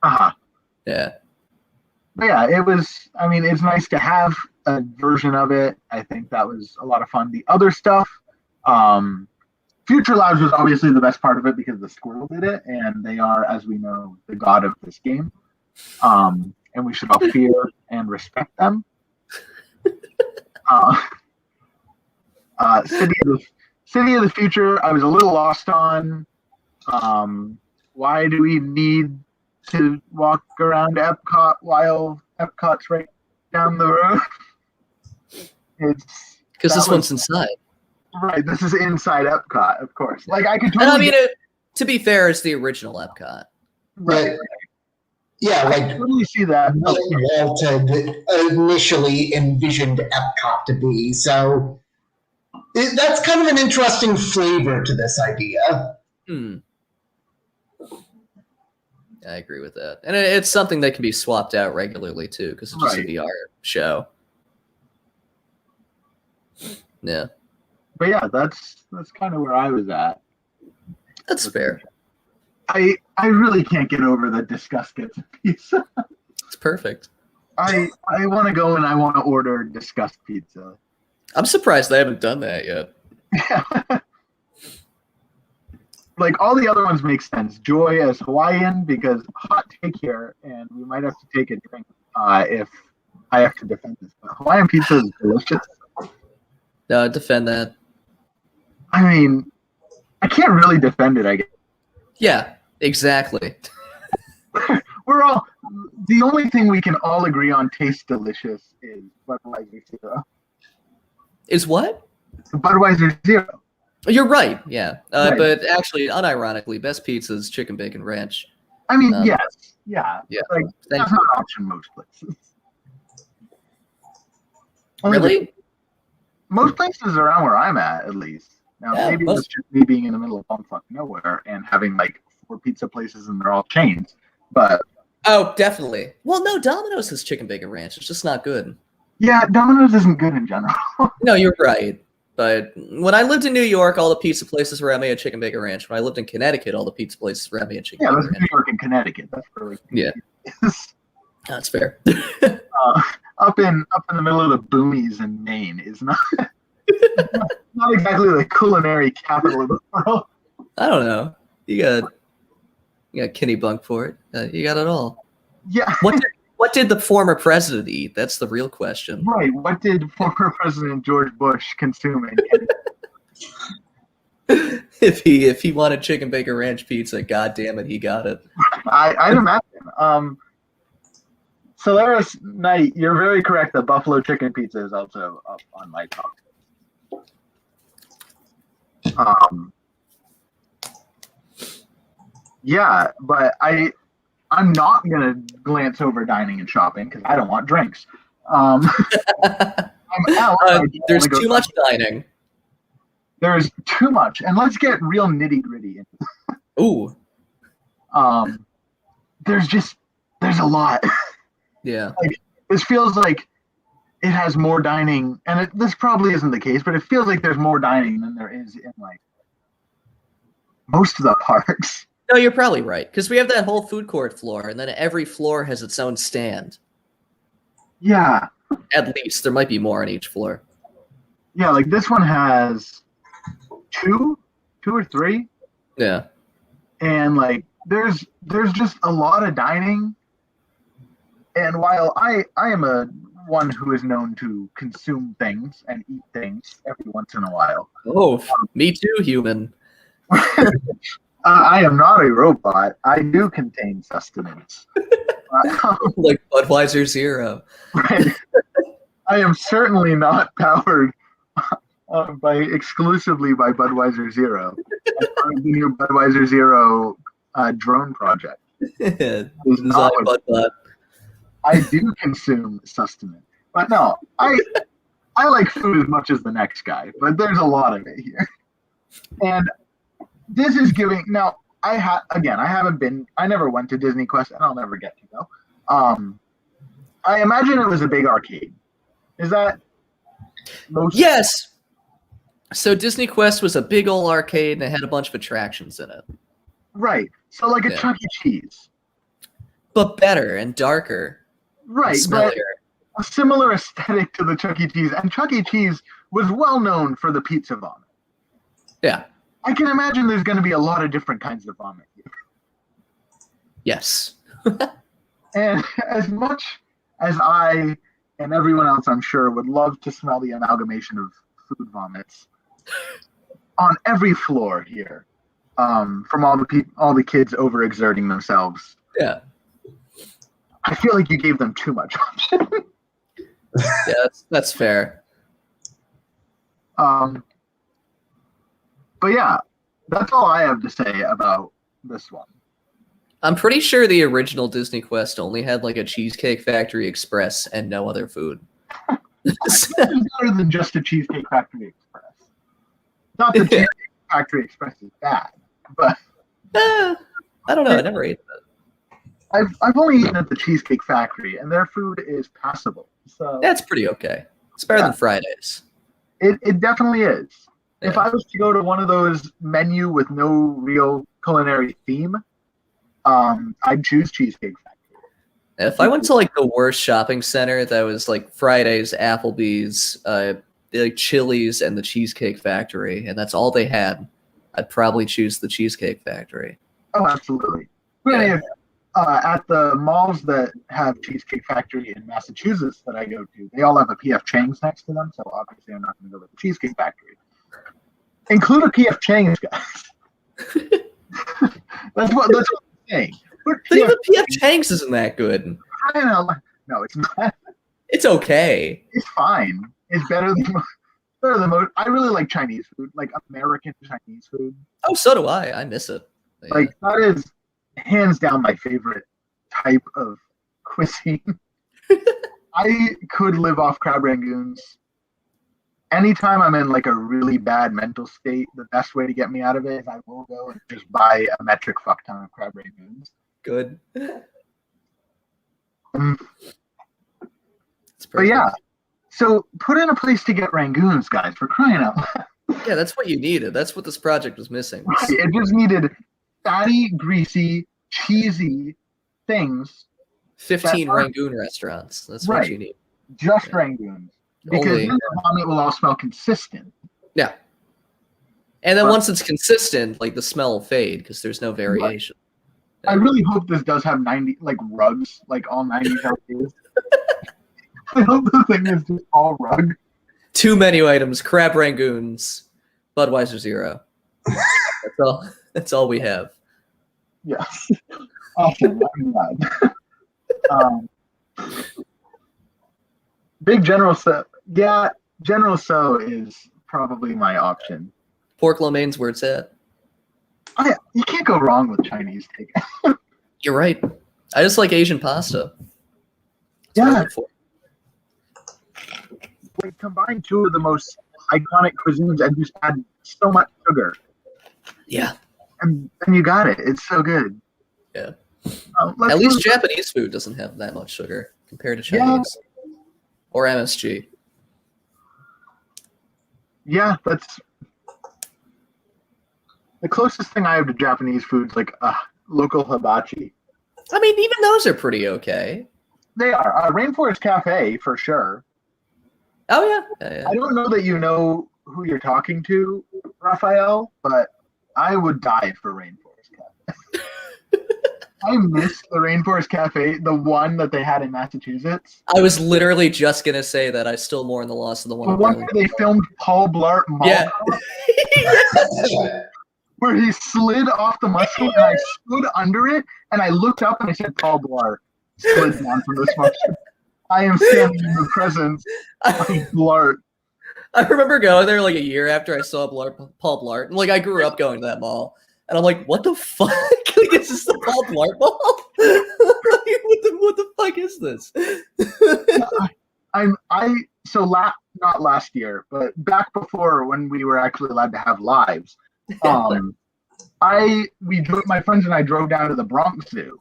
Uh-huh. Yeah. But yeah, it was, I mean, it's nice to have a version of it. I think that was a lot of fun. The other stuff, Future Labs was obviously the best part of it because the Squirrel did it, and they are, as we know, the god of this game. And we should all fear and respect them. City of the Future, I was a little lost on. Why do we need to walk around Epcot while Epcot's right down the road? It's because this one's inside. Right, this is inside Epcot, of course. Like I could. Totally to be fair, it's the original Epcot. Right. Yeah, like I totally see that. Walter initially envisioned Epcot to be, so that's kind of an interesting flavor to this idea. I agree with that, and it's something that can be swapped out regularly too, because it's just a VR show. Yeah, but yeah, that's kind of where I was at. That's fair. I really can't get over the Disgust Gets a Pizza. It's perfect. I want to go and I want to order Disgust Pizza. I'm surprised they haven't done that yet. Yeah. Like all the other ones make sense. Joy as Hawaiian, because hot take here, and we might have to take a drink if I have to defend this. But Hawaiian pizza is delicious. No, defend that. I mean, I can't really defend it, I guess. Yeah, exactly. We're all, the only thing we can all agree on tastes delicious is Budweiser Zero. Is what? Budweiser Zero. You're right, yeah. Right. But actually, unironically, best pizza is chicken bacon ranch. I mean, yes. Yeah. Like, that's not an option most places. Really? Most places around where I'm at least. Now, maybe it's just me being in the middle of bumfuck nowhere and having like 4 pizza places and they're all chains. But oh, definitely. Well, no, Domino's has chicken bacon ranch. It's just not good. Yeah, Domino's isn't good in general. No, you're right. But when I lived in New York, all the pizza places around me had chicken bacon ranch. When I lived in Connecticut, all the pizza places around me had chicken Yeah, bacon that's ranch. New York and Connecticut. That's really Yeah, that's fair. Up in the middle of the boonies in Maine is not not exactly the culinary capital of the world. I don't know. You got Kennebunk for it. You got it all. Yeah, What did the former president eat? That's the real question. right. What did former President George Bush consume? If he wanted chicken bacon ranch pizza, god damn it, he got it. I'd imagine. Solaris Knight, you're very correct. The buffalo chicken pizza is also up on my top. Yeah, but I'm not gonna glance over dining and shopping because I don't want drinks. I'm out. There's too much dining. There's too much, and let's get real nitty gritty. Ooh. There's a lot. Yeah. Like, this feels like it has more dining, and this probably isn't the case, but it feels like there's more dining than there is in like most of the parks. No, you're probably right, because we have that whole food court floor, and then every floor has its own stand. Yeah. At least there might be more on each floor. Yeah, like this one has two or three. Yeah. And like there's just a lot of dining. And while I am a one who is known to consume things and eat things every once in a while. Oh, me too, human. I am not a robot. I do contain sustenance. Like Budweiser Zero. Right. I am certainly not powered exclusively by Budweiser Zero. I'm part of the new Budweiser Zero drone project. Not what I do consume sustenance, but no, I like food as much as the next guy, but there's a lot of it here, and this is giving. Now, I never went to Disney Quest, and I'll never get to go. I imagine it was a big arcade. Is that most? Yes. So Disney Quest was a big old arcade, and it had a bunch of attractions in it. Right. So like a Chuck E. Cheese. But better and darker. Right, and but a similar aesthetic to the Chuck E. Cheese, and Chuck E. Cheese was well known for the pizza vomit. Yeah. I can imagine there's going to be a lot of different kinds of vomit here. Yes. And as much as I and everyone else, I'm sure, would love to smell the amalgamation of food vomits on every floor here, from all the kids overexerting themselves. Yeah. I feel like you gave them too much option. Yeah, that's fair. But yeah, that's all I have to say about this one. I'm pretty sure the original Disney Quest only had like a Cheesecake Factory Express and no other food. It's better than just a Cheesecake Factory Express. Not that Cheesecake Factory Express is bad, but I don't know. I never ate that. I've only eaten at the Cheesecake Factory, and their food is passable. So That's pretty okay. It's better than Fridays. It definitely is. Yeah. If I was to go to one of those menu with no real culinary theme, I'd choose Cheesecake Factory. If I went to like the worst shopping center that was like Fridays, Applebee's, like Chili's, and the Cheesecake Factory, and that's all they had, I'd probably choose the Cheesecake Factory. Oh, absolutely. Yeah. At the malls that have Cheesecake Factory in Massachusetts that I go to, they all have a P.F. Chang's next to them, so obviously I'm not going to go to the Cheesecake Factory. Include a P.F. Chang's, guys. that's what I'm saying. But even P.F. Chang's isn't that good. I don't know. No, it's not. It's okay. It's fine. It's better than most. I really like Chinese food, like American Chinese food. Oh, so do I. I miss it. Yeah. Like that is hands down my favorite type of cuisine. I could live off crab rangoons. Anytime I'm in like a really bad mental state, the best way to get me out of it is I will go and just buy a metric fuck ton of crab rangoons. Good. But yeah, So put in a place to get Rangoons, guys, for crying out loud. Yeah, that's what you needed. That's what this project was missing. Right, it just needed fatty, greasy, cheesy things. 15 Rangoon restaurants. That's what you need. Just Rangoons. Because then the vomit will all smell consistent. Yeah. And then once it's consistent, like the smell will fade because there's no variation. I really hope this does have 90 like rugs, like all 90s outfits. I hope the thing is just all rug. 2 menu items: crab Rangoons, Budweiser Zero. That's all we have. Yes. Awesome. I'm glad. Big General So. Yeah, General So is probably my option. Pork lo mein's where it's at. Oh, yeah. You can't go wrong with Chinese takeout. You're right. I just like Asian pasta. That's like combine two of the most iconic cuisines and just add so much sugar. Yeah. And you got it. It's so good. Yeah. At least Japanese food doesn't have that much sugar compared to Chinese or MSG. Yeah, that's the closest thing I have to Japanese food is like local hibachi. I mean, even those are pretty okay. They are. Rainforest Cafe, for sure. Oh, yeah. I don't know that you know who you're talking to, Raphael, but I would die for Rainforest Cafe. I miss the Rainforest Cafe, the one that they had in Massachusetts. I was literally just going to say that I still mourn the loss of the one. The one where they filmed Paul Blart Mall where he slid off the Mustang and I stood under it and I looked up and I said, Paul Blart slid down from this Mustang. I am standing in the presence of Blart. I remember going there like a year after I saw Paul Blart. And like I grew up going to that mall. And I'm like, what the fuck? Like, is this the Paul Blart mall? what the fuck is this? Not last year, but back before when we were actually allowed to have lives, my friends and I drove down to the Bronx Zoo.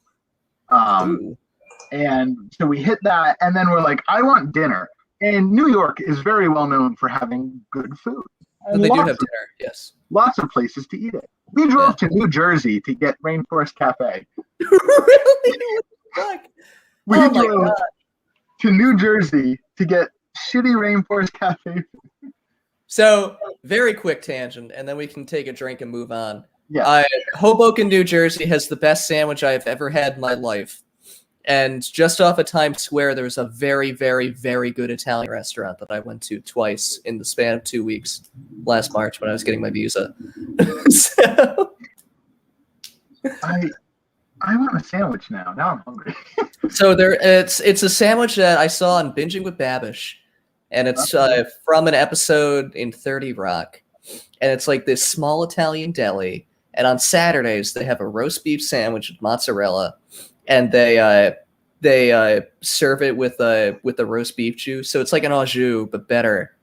And so we hit that, and then we're like, I want dinner. And New York is very well known for having good food. And they do have dinner, yes. Lots of places to eat it. We drove to New Jersey to get Rainforest Cafe. Really? What the fuck? We drove to New Jersey to get shitty Rainforest Cafe. So, very quick tangent, and then we can take a drink and move on. Yeah. Hoboken, New Jersey has the best sandwich I've ever had in my life. And just off of Times Square, there was a very, very, very good Italian restaurant that I went to twice in the span of 2 weeks last March when I was getting my visa. So, I want a sandwich now. Now I'm hungry. So it's a sandwich that I saw on Binging with Babish, and it's from an episode in 30 Rock, and it's like this small Italian deli, and on Saturdays they have a roast beef sandwich with mozzarella. And they serve it with the roast beef juice, so it's like an au jus but better,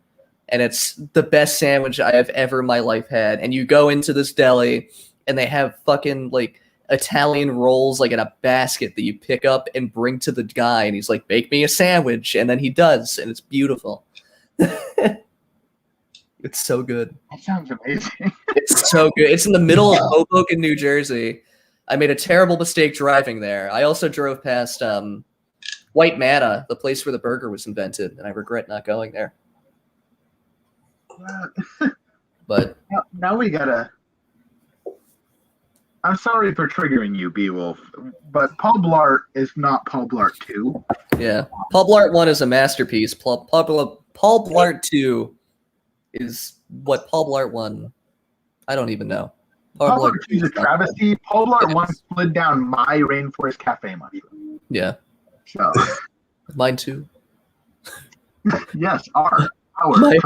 and it's the best sandwich I have ever in my life had. And you go into this deli, and they have fucking like Italian rolls like in a basket that you pick up and bring to the guy, and he's like, "Make me a sandwich," and then he does, and it's beautiful. It's so good. That sounds amazing. It's so good. It's in the middle of Hoboken, New Jersey. I made a terrible mistake driving there. I also drove past White Manna, the place where the burger was invented, and I regret not going there. But now we gotta. I'm sorry for triggering you, Beowulf, but Paul Blart is not Paul Blart 2. Yeah, Paul Blart 1 is a masterpiece. Paul Blart 2 is what Paul Blart 1. I don't even know. Paul Blart 2 is a travesty. Paul Blart 1 slid down my Rainforest Cafe mushroom. Yeah. So. Mine too. Yes, our my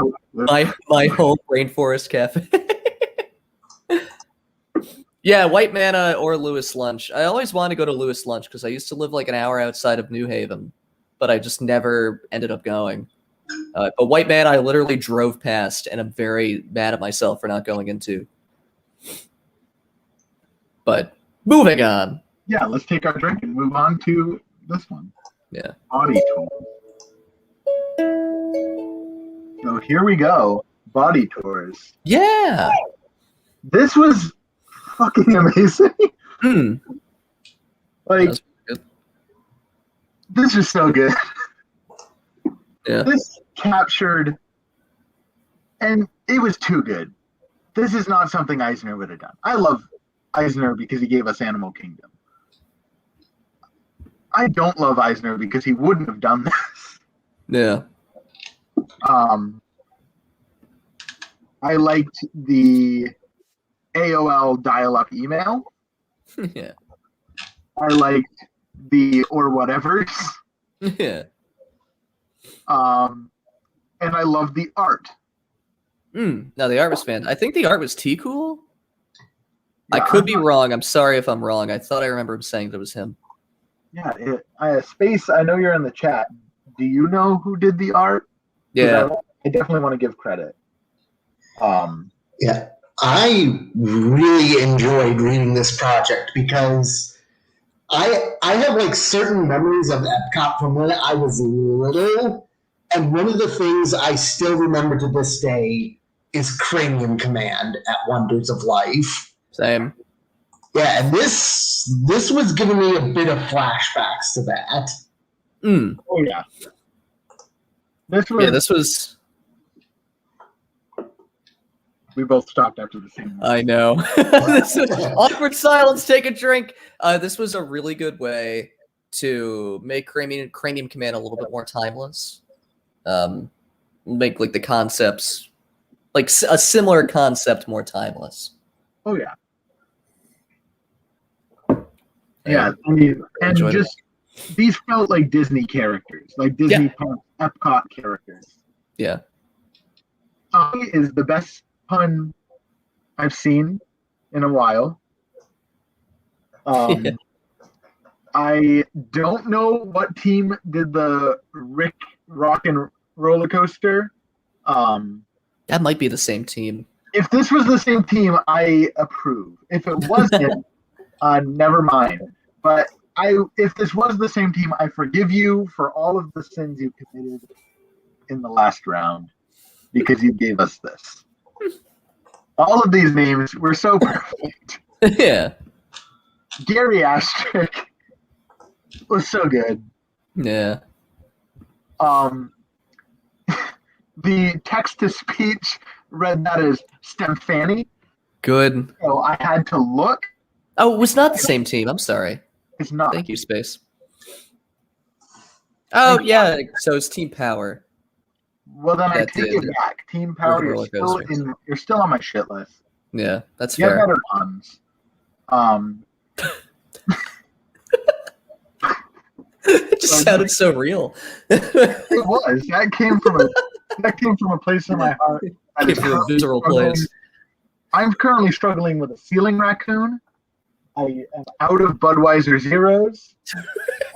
home Rainforest Cafe. Yeah, White Manna or Lewis Lunch. I always wanted to go to Lewis Lunch because I used to live like an hour outside of New Haven, but I just never ended up going. But White Manna, I literally drove past, and I'm very mad at myself for not going into. But moving on. Yeah, let's take our drink and move on to this one. Yeah. Body tool. So here we go. Body tours. Yeah. This was fucking amazing. Hmm. Like, That's good. this is so good. Yeah. This captured, and it was too good. This is not something Eisner would have done. I love Eisner because he gave us Animal Kingdom. I don't love Eisner because he wouldn't have done this. Yeah. I liked the AOL dial-up email. Yeah. I liked the or whatevers. Yeah. And I love the art. No, the art was fan. I think the art was T-Cool. I Yeah, could be wrong. I'm sorry if I'm wrong. I thought I remember him saying that it was him. Yeah, Space, I know you're in the chat. Do you know who did the art? 'Cause Yeah. I definitely want to give credit. Yeah, I really enjoyed reading this project because I have like certain memories of Epcot from when I was little, and one of the things I still remember to this day is Cranium Command at Wonders of Life. Same. Yeah, and this was giving me a bit of flashbacks to that. Oh yeah. This was. We both stopped after the same one. I know. This was, awkward silence. Take a drink. This was a really good way to make Cranium Command a little bit more timeless. Make like the concepts, like a similar concept, more timeless. Oh yeah. Yeah, I mean, and just these felt like Disney characters, like Disney Epcot characters. Yeah. Is the best pun I've seen in a while. I don't know what team did the Rick Rock and Roller Coaster. That might be the same team. If this was the same team, I approve. If it wasn't, never mind. But if this was the same team, I forgive you for all of the sins you committed in the last round because you gave us this. All of these names were so perfect. Yeah. Gary Astrick was so good. Yeah. The text-to-speech read that as Stemfani. Good. So I had to look. Oh, it was not the same team. I'm sorry. It's not. Thank you, Space. Oh, yeah. So it's Team Power. Well, then I take it back. Team Power, you're still on my shit list. Yeah, that's You fair. have better puns. It just sounded so real. It was. That came from a place in my heart. Came from a visceral place. I'm currently struggling with a ceiling raccoon. I am out of Budweiser Zeros.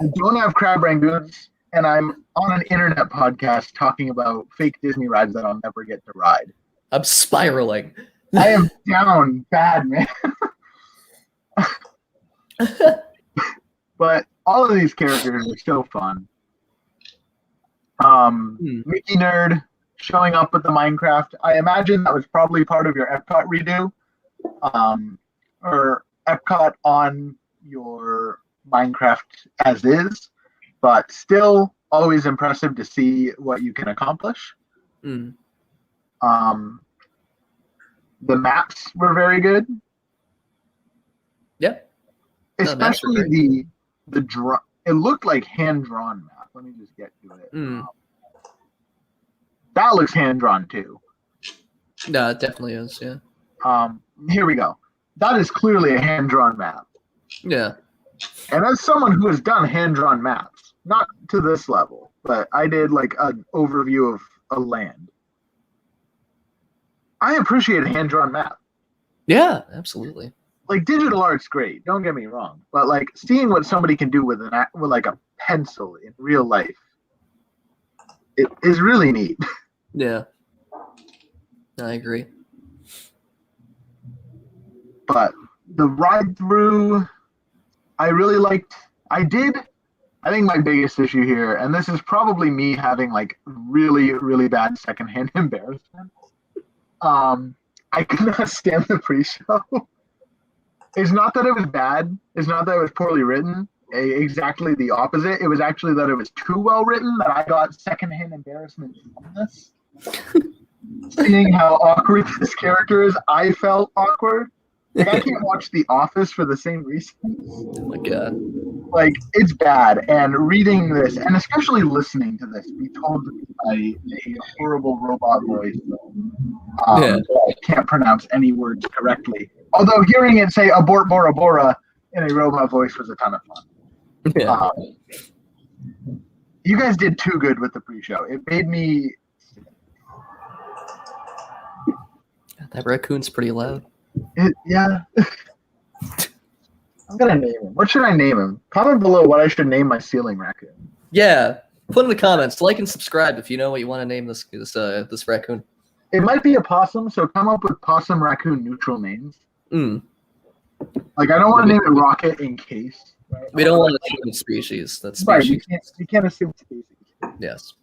I don't have crab rangoons, and I'm on an internet podcast talking about fake Disney rides that I'll never get to ride. I'm spiraling. I am down bad, man. But all of these characters are so fun. Mickey Nerd showing up with the Minecraft. I imagine that was probably part of your Epcot redo. Or Epcot on your Minecraft as is. But still always impressive to see what you can accomplish. The maps were very good. Yeah. Especially the draw. It looked like hand-drawn map. Let me just get to it. That looks hand-drawn too. No, it definitely is, yeah. Here we go. That is clearly a hand-drawn map. Yeah. And as someone who has done hand-drawn maps, not to this level, but I did like an overview of a land. I appreciate a hand-drawn map. Yeah, absolutely. Like digital art's great, don't get me wrong, but like seeing what somebody can do with like a pencil in real life, it is really neat. Yeah, I agree. But the ride through, I really liked. I I think my biggest issue here, and this is probably me having like really, really bad secondhand embarrassment. I could not stand the pre-show. It's not that it was bad. It's not that it was poorly written. Exactly the opposite. It was actually that it was too well written that I got secondhand embarrassment from this. Seeing how awkward this character is, I felt awkward. Like, I can't watch The Office for the same reason. Oh my god. Like, it's bad. And reading this, and especially listening to this, be told by a horrible robot voice. I can't pronounce any words correctly. Although hearing it say abort Bora Bora in a robot voice was a ton of fun. Yeah. You guys did too good with the pre-show. It made me... That raccoon's pretty loud. Yeah. I'm going to name him. What should I name him? Comment below what I should name my ceiling raccoon. Yeah. Put in the comments. Like and subscribe if you know what you want to name this raccoon. It might be a possum, so come up with possum raccoon neutral names. Like, I don't want to name it Rocket in case. Right? We don't want to assume species. That's species. Right, you can't assume species. Yes.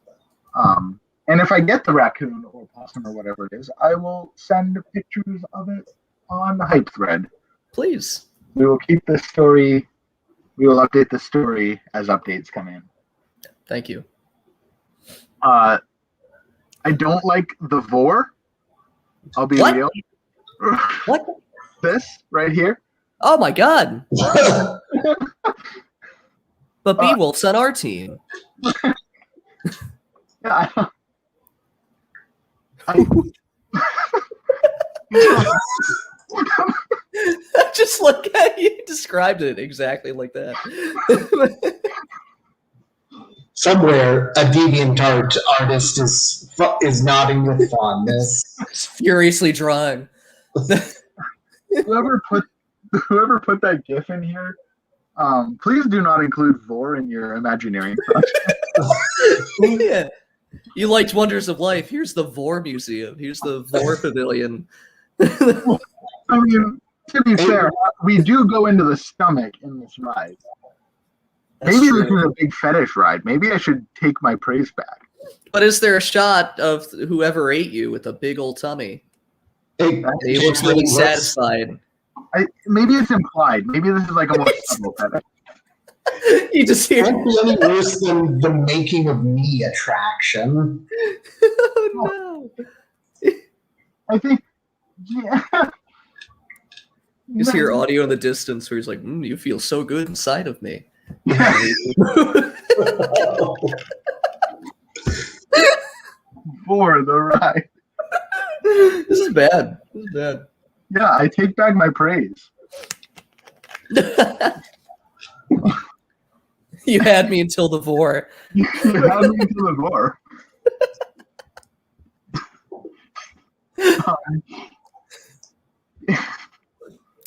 And if I get the raccoon or possum or whatever it is, I will send pictures of it on the hype thread. Please. We will keep this story. We will update the story as updates come in. Thank you. I don't like the vor. I'll be real. What? This right here. Oh my god. But Beowulf's on our team. Yeah. Just look at you described it exactly like that. Somewhere, a DeviantArt artist is nodding with fondness. It's furiously drawing. Whoever put that GIF in here, please do not include vor in your Imagineering project. Yeah. You liked Wonders of Life. Here's the Vor Museum. Here's the Vor Pavilion. I mean, to be fair, we do go into the stomach in this ride. Maybe this is a big fetish ride. Maybe I should take my praise back. But is there a shot of whoever ate you with a big old tummy? He looks really satisfied. Maybe it's implied. Maybe this is like a more subtle fetish. You just hear. It won't be any worse than the making of me attraction. Oh no! I think. Yeah. You just hear audio in the distance where he's like, "You feel so good inside of me." For the ride. This is bad. This is bad. Yeah, I take back my praise. You had me until the vor. You had me until the vor.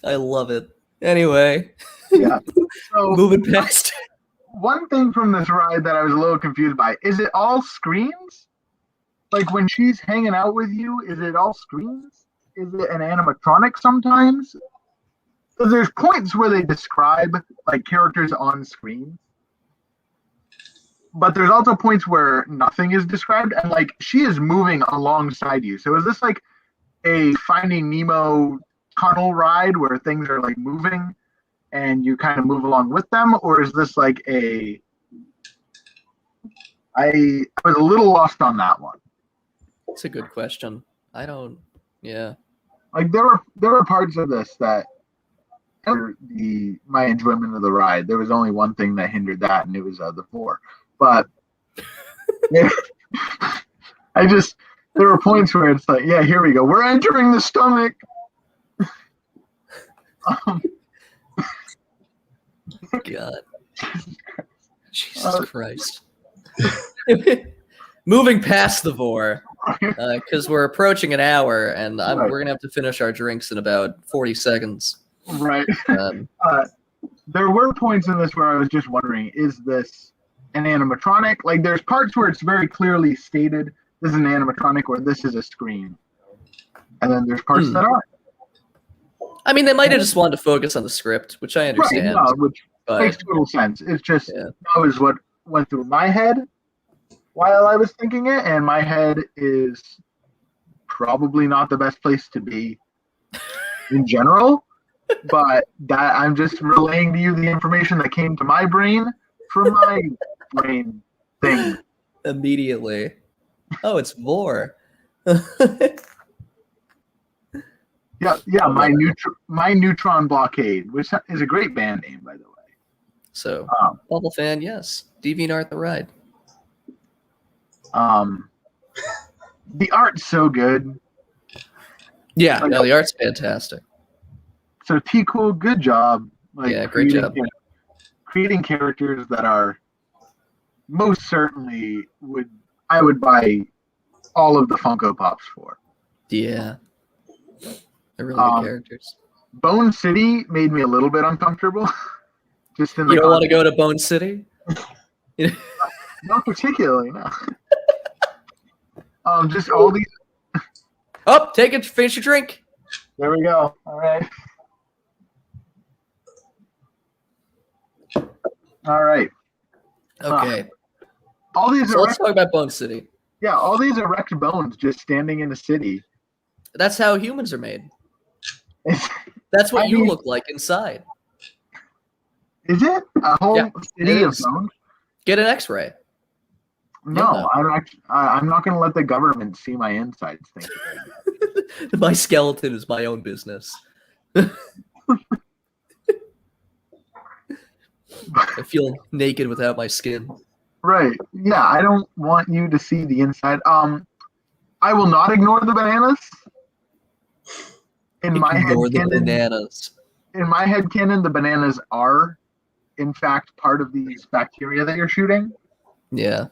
I love it. Anyway, yeah. So moving past. One thing from this ride that I was a little confused by, is it all screens? Like when she's hanging out with you, is it all screens? Is it an animatronic sometimes? Because there's points where they describe like characters on screen. But there's also points where nothing is described and like she is moving alongside you. So is this like a Finding Nemo tunnel ride where things are like moving and you kind of move along with them? Or is this like I was a little lost on that one. That's a good question. Yeah. Like there were parts of this that my enjoyment of the ride. There was only one thing that hindered that, and it was the vor. But there were points where it's like, yeah, here we go. We're entering the stomach. God. Jesus Christ. Moving past the vor, because we're approaching an hour, and we're going to have to finish our drinks in about 40 seconds. Right. There were points in this where I was just wondering, is this an animatronic? Like, there's parts where it's very clearly stated this is an animatronic or this is a screen. And then there's parts that aren't. I mean, they might have just wanted to focus on the script, which I understand. Right, no, but Makes total sense. It's just Yeah. that was what went through my head while I was thinking it, and my head is probably not the best place to be in general. But that I'm just relaying to you the information that came to my brain from my brain thing. immediately. Oh, it's Vor. Yeah. My Neutron Blockade, which is a great band name, by the way. So, Bubble Fan, yes. DeviantArt the ride. The art's so good. Yeah, no, the art's fantastic. So T-Cool, good job. Yeah, great job. Creating characters that are most certainly I would buy all of the Funko Pops for. Yeah. They're really good characters. Bone City made me a little bit uncomfortable. Just in the You don't want to go to Bone City? Not particularly, no. Just all these. Oh, take it, finish your drink. There we go. All right. All right. Okay. All these So let's talk about Bone City. Yeah, all these erect bones just standing in a city. That's how humans are made. That's what you look like inside. Is it a whole city of bones? Get an X-ray. No, I'm not going to let the government see my insides. Think my skeleton is my own business. I feel naked without my skin. Right. Yeah, I don't want you to see the inside. I will not ignore the bananas. In my head canon, the bananas are, in fact, part of these bacteria that you're shooting. Yeah.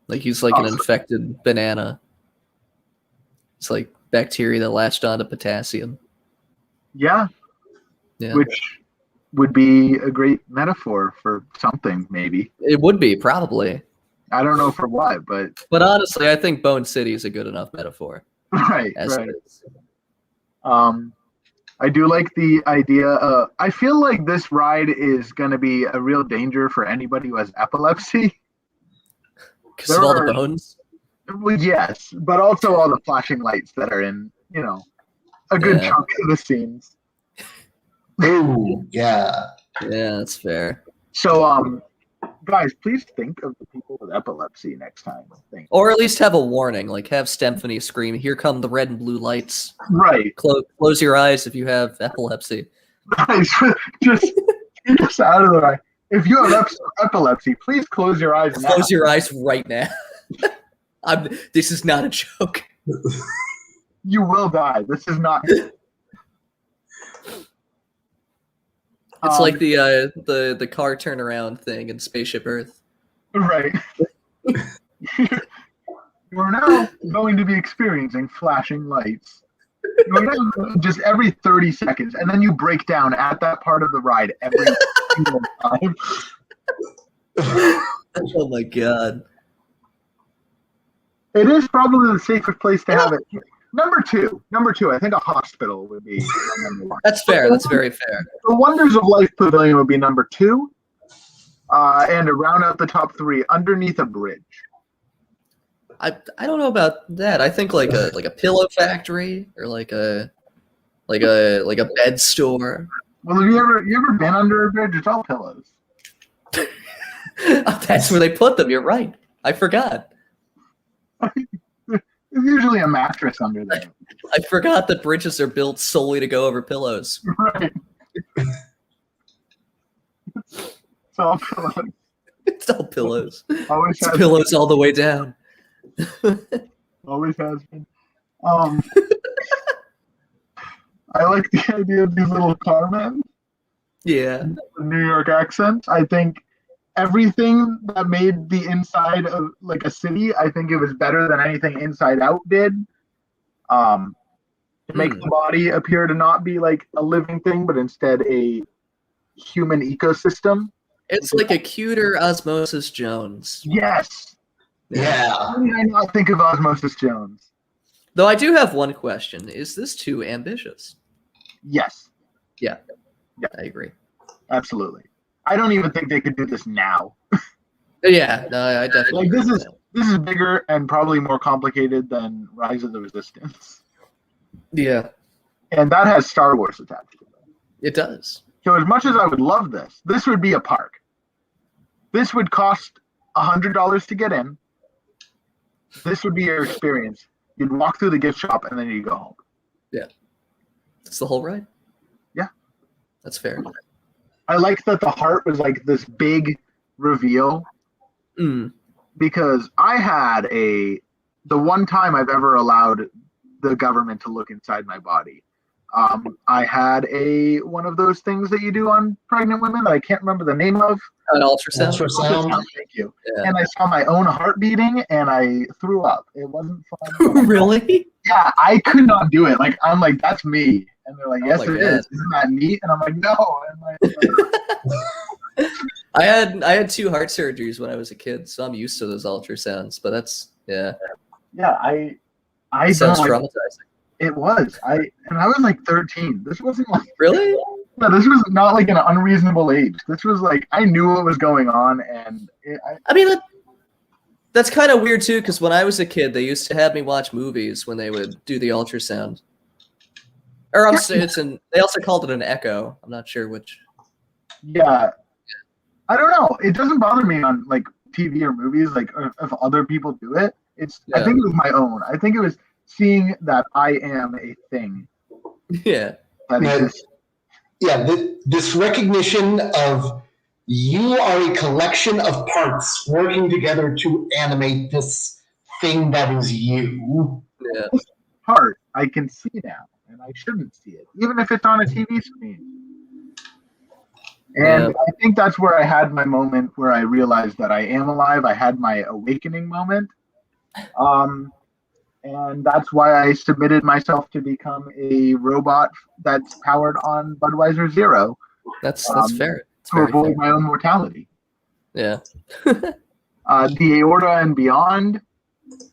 Like he's like an infected banana. It's like bacteria that latched onto potassium. Yeah. Which would be a great metaphor for something, maybe. It would be, probably. I don't know for what, but... But honestly, I think Bone City is a good enough metaphor. Right. I do like the idea. I feel like this ride is going to be a real danger for anybody who has epilepsy. Because of all the bones? Well, yes, but also all the flashing lights that are in, a good chunk of the scenes. Ooh, yeah. Yeah, that's fair. So, guys, please think of the people with epilepsy next time. Or at least have a warning, like have Stemphony scream, "Here come the red and blue lights." Right. Close your eyes if you have epilepsy. Guys, just out of the way. If you have epilepsy, please close your eyes now. Close your eyes right now. This is not a joke. You will die. This is not... It's like the car turnaround thing in Spaceship Earth. Right. You are now going to be experiencing flashing lights. Just every 30 seconds, and then you break down at that part of the ride every single time. Oh my god. It is probably the safest place to have it. Number two, I think a hospital would be number one. That's fair. That's very fair. The Wonders of Life Pavilion would be number two. And to round out the top three, underneath a bridge. I don't know about that. I think like a pillow factory or like a bed store. Well, have you ever been under a bridge? It's all pillows. That's where they put them. You're right. I forgot. There's usually a mattress under there. I forgot that bridges are built solely to go over pillows. Right. It's all pillows. It's all pillows. Always it's pillows been. All the way down. Always has been. I like the idea of these little carmen. Yeah. The New York accent. I think everything that made the inside of like a city, I think it was better than anything Inside Out did. To make the body appear to not be like a living thing, but instead a human ecosystem. It's like a cuter Osmosis Jones. Yes. Yeah. How did I not think of Osmosis Jones? Though I do have one question. Is this too ambitious? Yes. Yeah. Yeah. I agree. Absolutely. I don't even think they could do this now. Yeah, no, I definitely Like agree this with is that. this is bigger and probably more complicated than Rise of the Resistance, Yeah, and that has Star Wars attached to it. it does. So as much as I would love this, this would be a park. This would cost $100 to get in. This would be your experience. You'd walk through the gift shop and then you go home. Yeah, that's the whole ride. Yeah, that's fair. I like that the heart was like this big reveal because I had the one time I've ever allowed the government to look inside my body. I had one of those things that you do on pregnant women that I can't remember the name of. An ultrasound. Thank you. Yeah. And I saw my own heart beating and I threw up. It wasn't fun. Really? Yeah, I could not do it. Like I'm like, that's me. And they're like, yes, it God. is. Isn't that neat? And I'm like, no. And like, I had 2 heart surgeries when I was a kid, so I'm used to those ultrasounds. But that's Yeah, I sounds don't, traumatizing. It was. I was like 13. This wasn't like Really? No, this was not like an unreasonable age. This was like I knew what was going on, and I mean that's kind of weird too, because when I was a kid, they used to have me watch movies when they would do the ultrasound. Or they also called it an echo. I'm not sure which. Yeah, I don't know. It doesn't bother me on like TV or movies, like if other people do it. I think it was my own. I think it was seeing that I am a thing. Yeah. That exists. Yeah, this recognition of you are a collection of parts working together to animate this thing that is you. Yeah. This part I can see now, and I shouldn't see it, even if it's on a TV screen. And I think that's where I had my moment where I realized that I am alive. I had my awakening moment. And that's why I submitted myself to become a robot that's powered on Budweiser Zero. That's fair. It's to avoid my own mortality. Yeah. The Aorta and Beyond,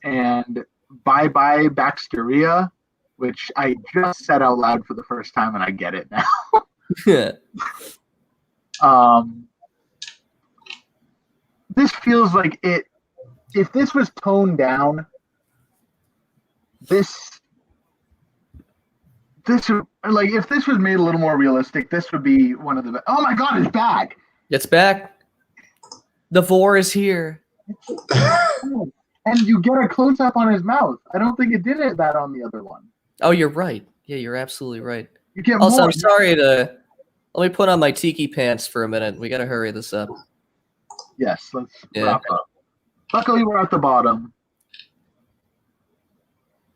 and Bye Bye Baxteria, which I just said out loud for the first time, and I get it now. Yeah. This feels like it. If this was toned down, this like if this was made a little more realistic, this would be one of the. Oh my God, it's back! It's back. The Vor is here. And you get a close up on his mouth. I don't think it did that on the other one. Oh, you're right. Yeah, you're absolutely right. You get also, more. I'm sorry to. Let me put on my tiki pants for a minute. We got to hurry this up. Yes, let's wrap up. Luckily, we're at the bottom.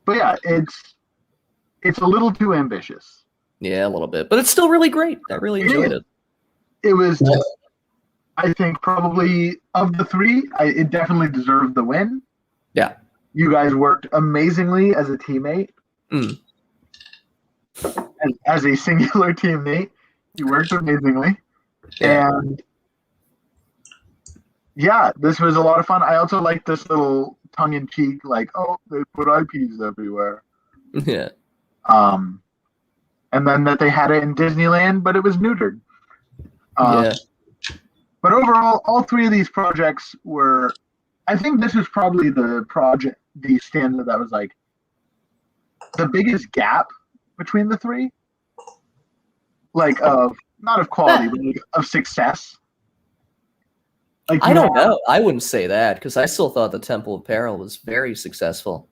But yeah, it's a little too ambitious. Yeah, a little bit, but it's still really great. I really enjoyed it. It was, I think, probably of the 3, it definitely deserved the win. Yeah, you guys worked amazingly as a teammate. As a singular teammate, you worked amazingly, and yeah, this was a lot of fun. I also like this little tongue-in-cheek, like, oh, they put IPs everywhere. Yeah. And then that they had it in Disneyland, but it was neutered. Yeah. But overall, all 3 of these projects were. I think this was probably the standard that was like the biggest gap between the 3. Like not of quality, but like of success. Like I don't know. I wouldn't say that because I still thought the Temple of Peril was very successful.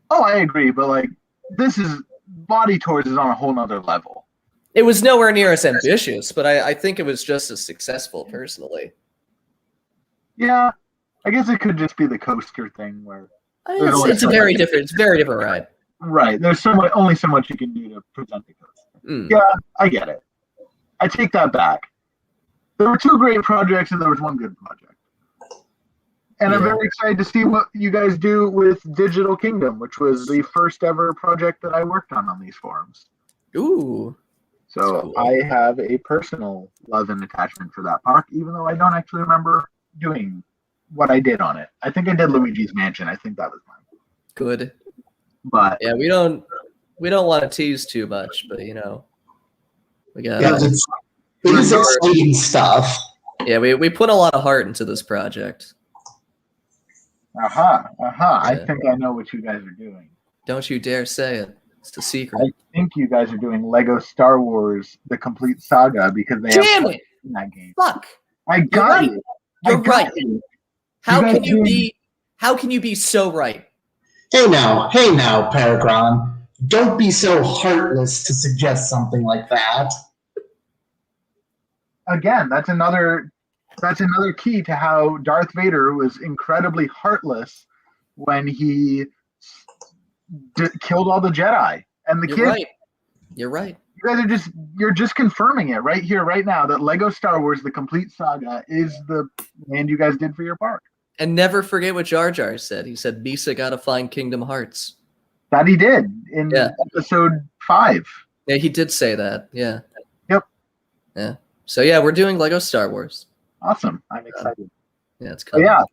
Oh, I agree, but like this is Body Tours is on a whole nother level. It was nowhere near as ambitious, but I think it was just as successful personally. Yeah, I guess it could just be the coaster thing where it's very different ride. Right. There's only so much you can do to present the coaster. Yeah, I get it. I take that back. There were 2 great projects and there was 1 good project. And I'm very excited to see what you guys do with Digital Kingdom, which was the first ever project that I worked on these forums. Ooh. So cool. I have a personal love and attachment for that park, even though I don't actually remember doing what I did on it. I think I did Luigi's Mansion. I think that was mine. Good. But yeah, we don't want to tease too much, but We got it is exciting stuff. yeah, we put a lot of heart into this project. I think I know what you guys are doing. Don't you dare say it. It's a secret. I think you guys are doing Lego Star Wars: The Complete Saga because they Damn have it! in that game. Fuck. I got you. You're right. How guys can you doing- be? How can you be so right? Hey now, Paragon. Don't be so heartless to suggest something like that. Again, that's another key to how Darth Vader was incredibly heartless when he killed all the Jedi and the You're kids. right. You're right. You guys you're just confirming it right here, right now, that Lego Star Wars: The Complete Saga is the land you guys did for your park. And never forget what Jar Jar said. He said, "Misa gotta find Kingdom Hearts." That he did in episode 5. Yeah, he did say that. Yeah. Yep. Yeah. So yeah, we're doing Lego Star Wars. Awesome. I'm excited. Yeah, it's coming. Yeah,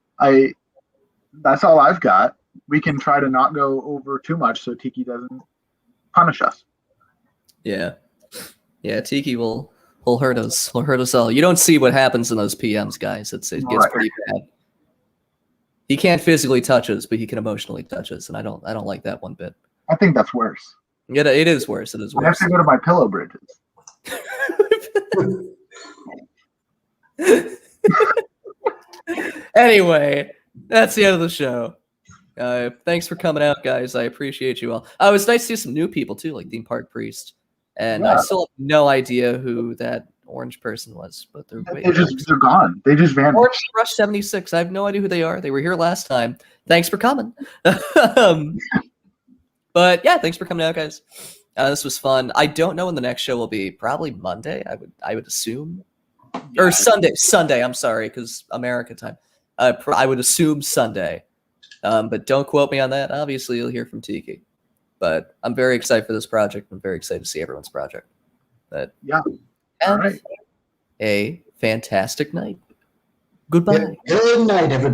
that's all I've got. We can try to not go over too much so Tiki doesn't punish us. Yeah. Yeah, Tiki will hurt us. Will hurt us all. You don't see what happens in those PMs, guys. It gets Right. pretty bad. He can't physically touch us, but he can emotionally touch us, and I don't like that one bit. I think that's worse. Yeah, it is worse. It is I have worse. to go to my pillow bridges. Anyway, that's the end of the show. Thanks for coming out, guys. I appreciate you all. It was nice to see some new people too, like Theme Park Priest, and I still have no idea who that orange person was, but they're gone. They just vanished. Orange Rush 76. I have no idea who they are. They were here last time. Thanks for coming. But yeah, thanks for coming out, guys. This was fun. I don't know when the next show will be. Probably Monday, I would assume. Yeah. Or Sunday. I'm sorry, because America time. I would assume Sunday, but don't quote me on that. Obviously, you'll hear from Tiki. But I'm very excited for this project. I'm very excited to see everyone's project. But yeah, have a fantastic night. Goodbye. Good night, everybody.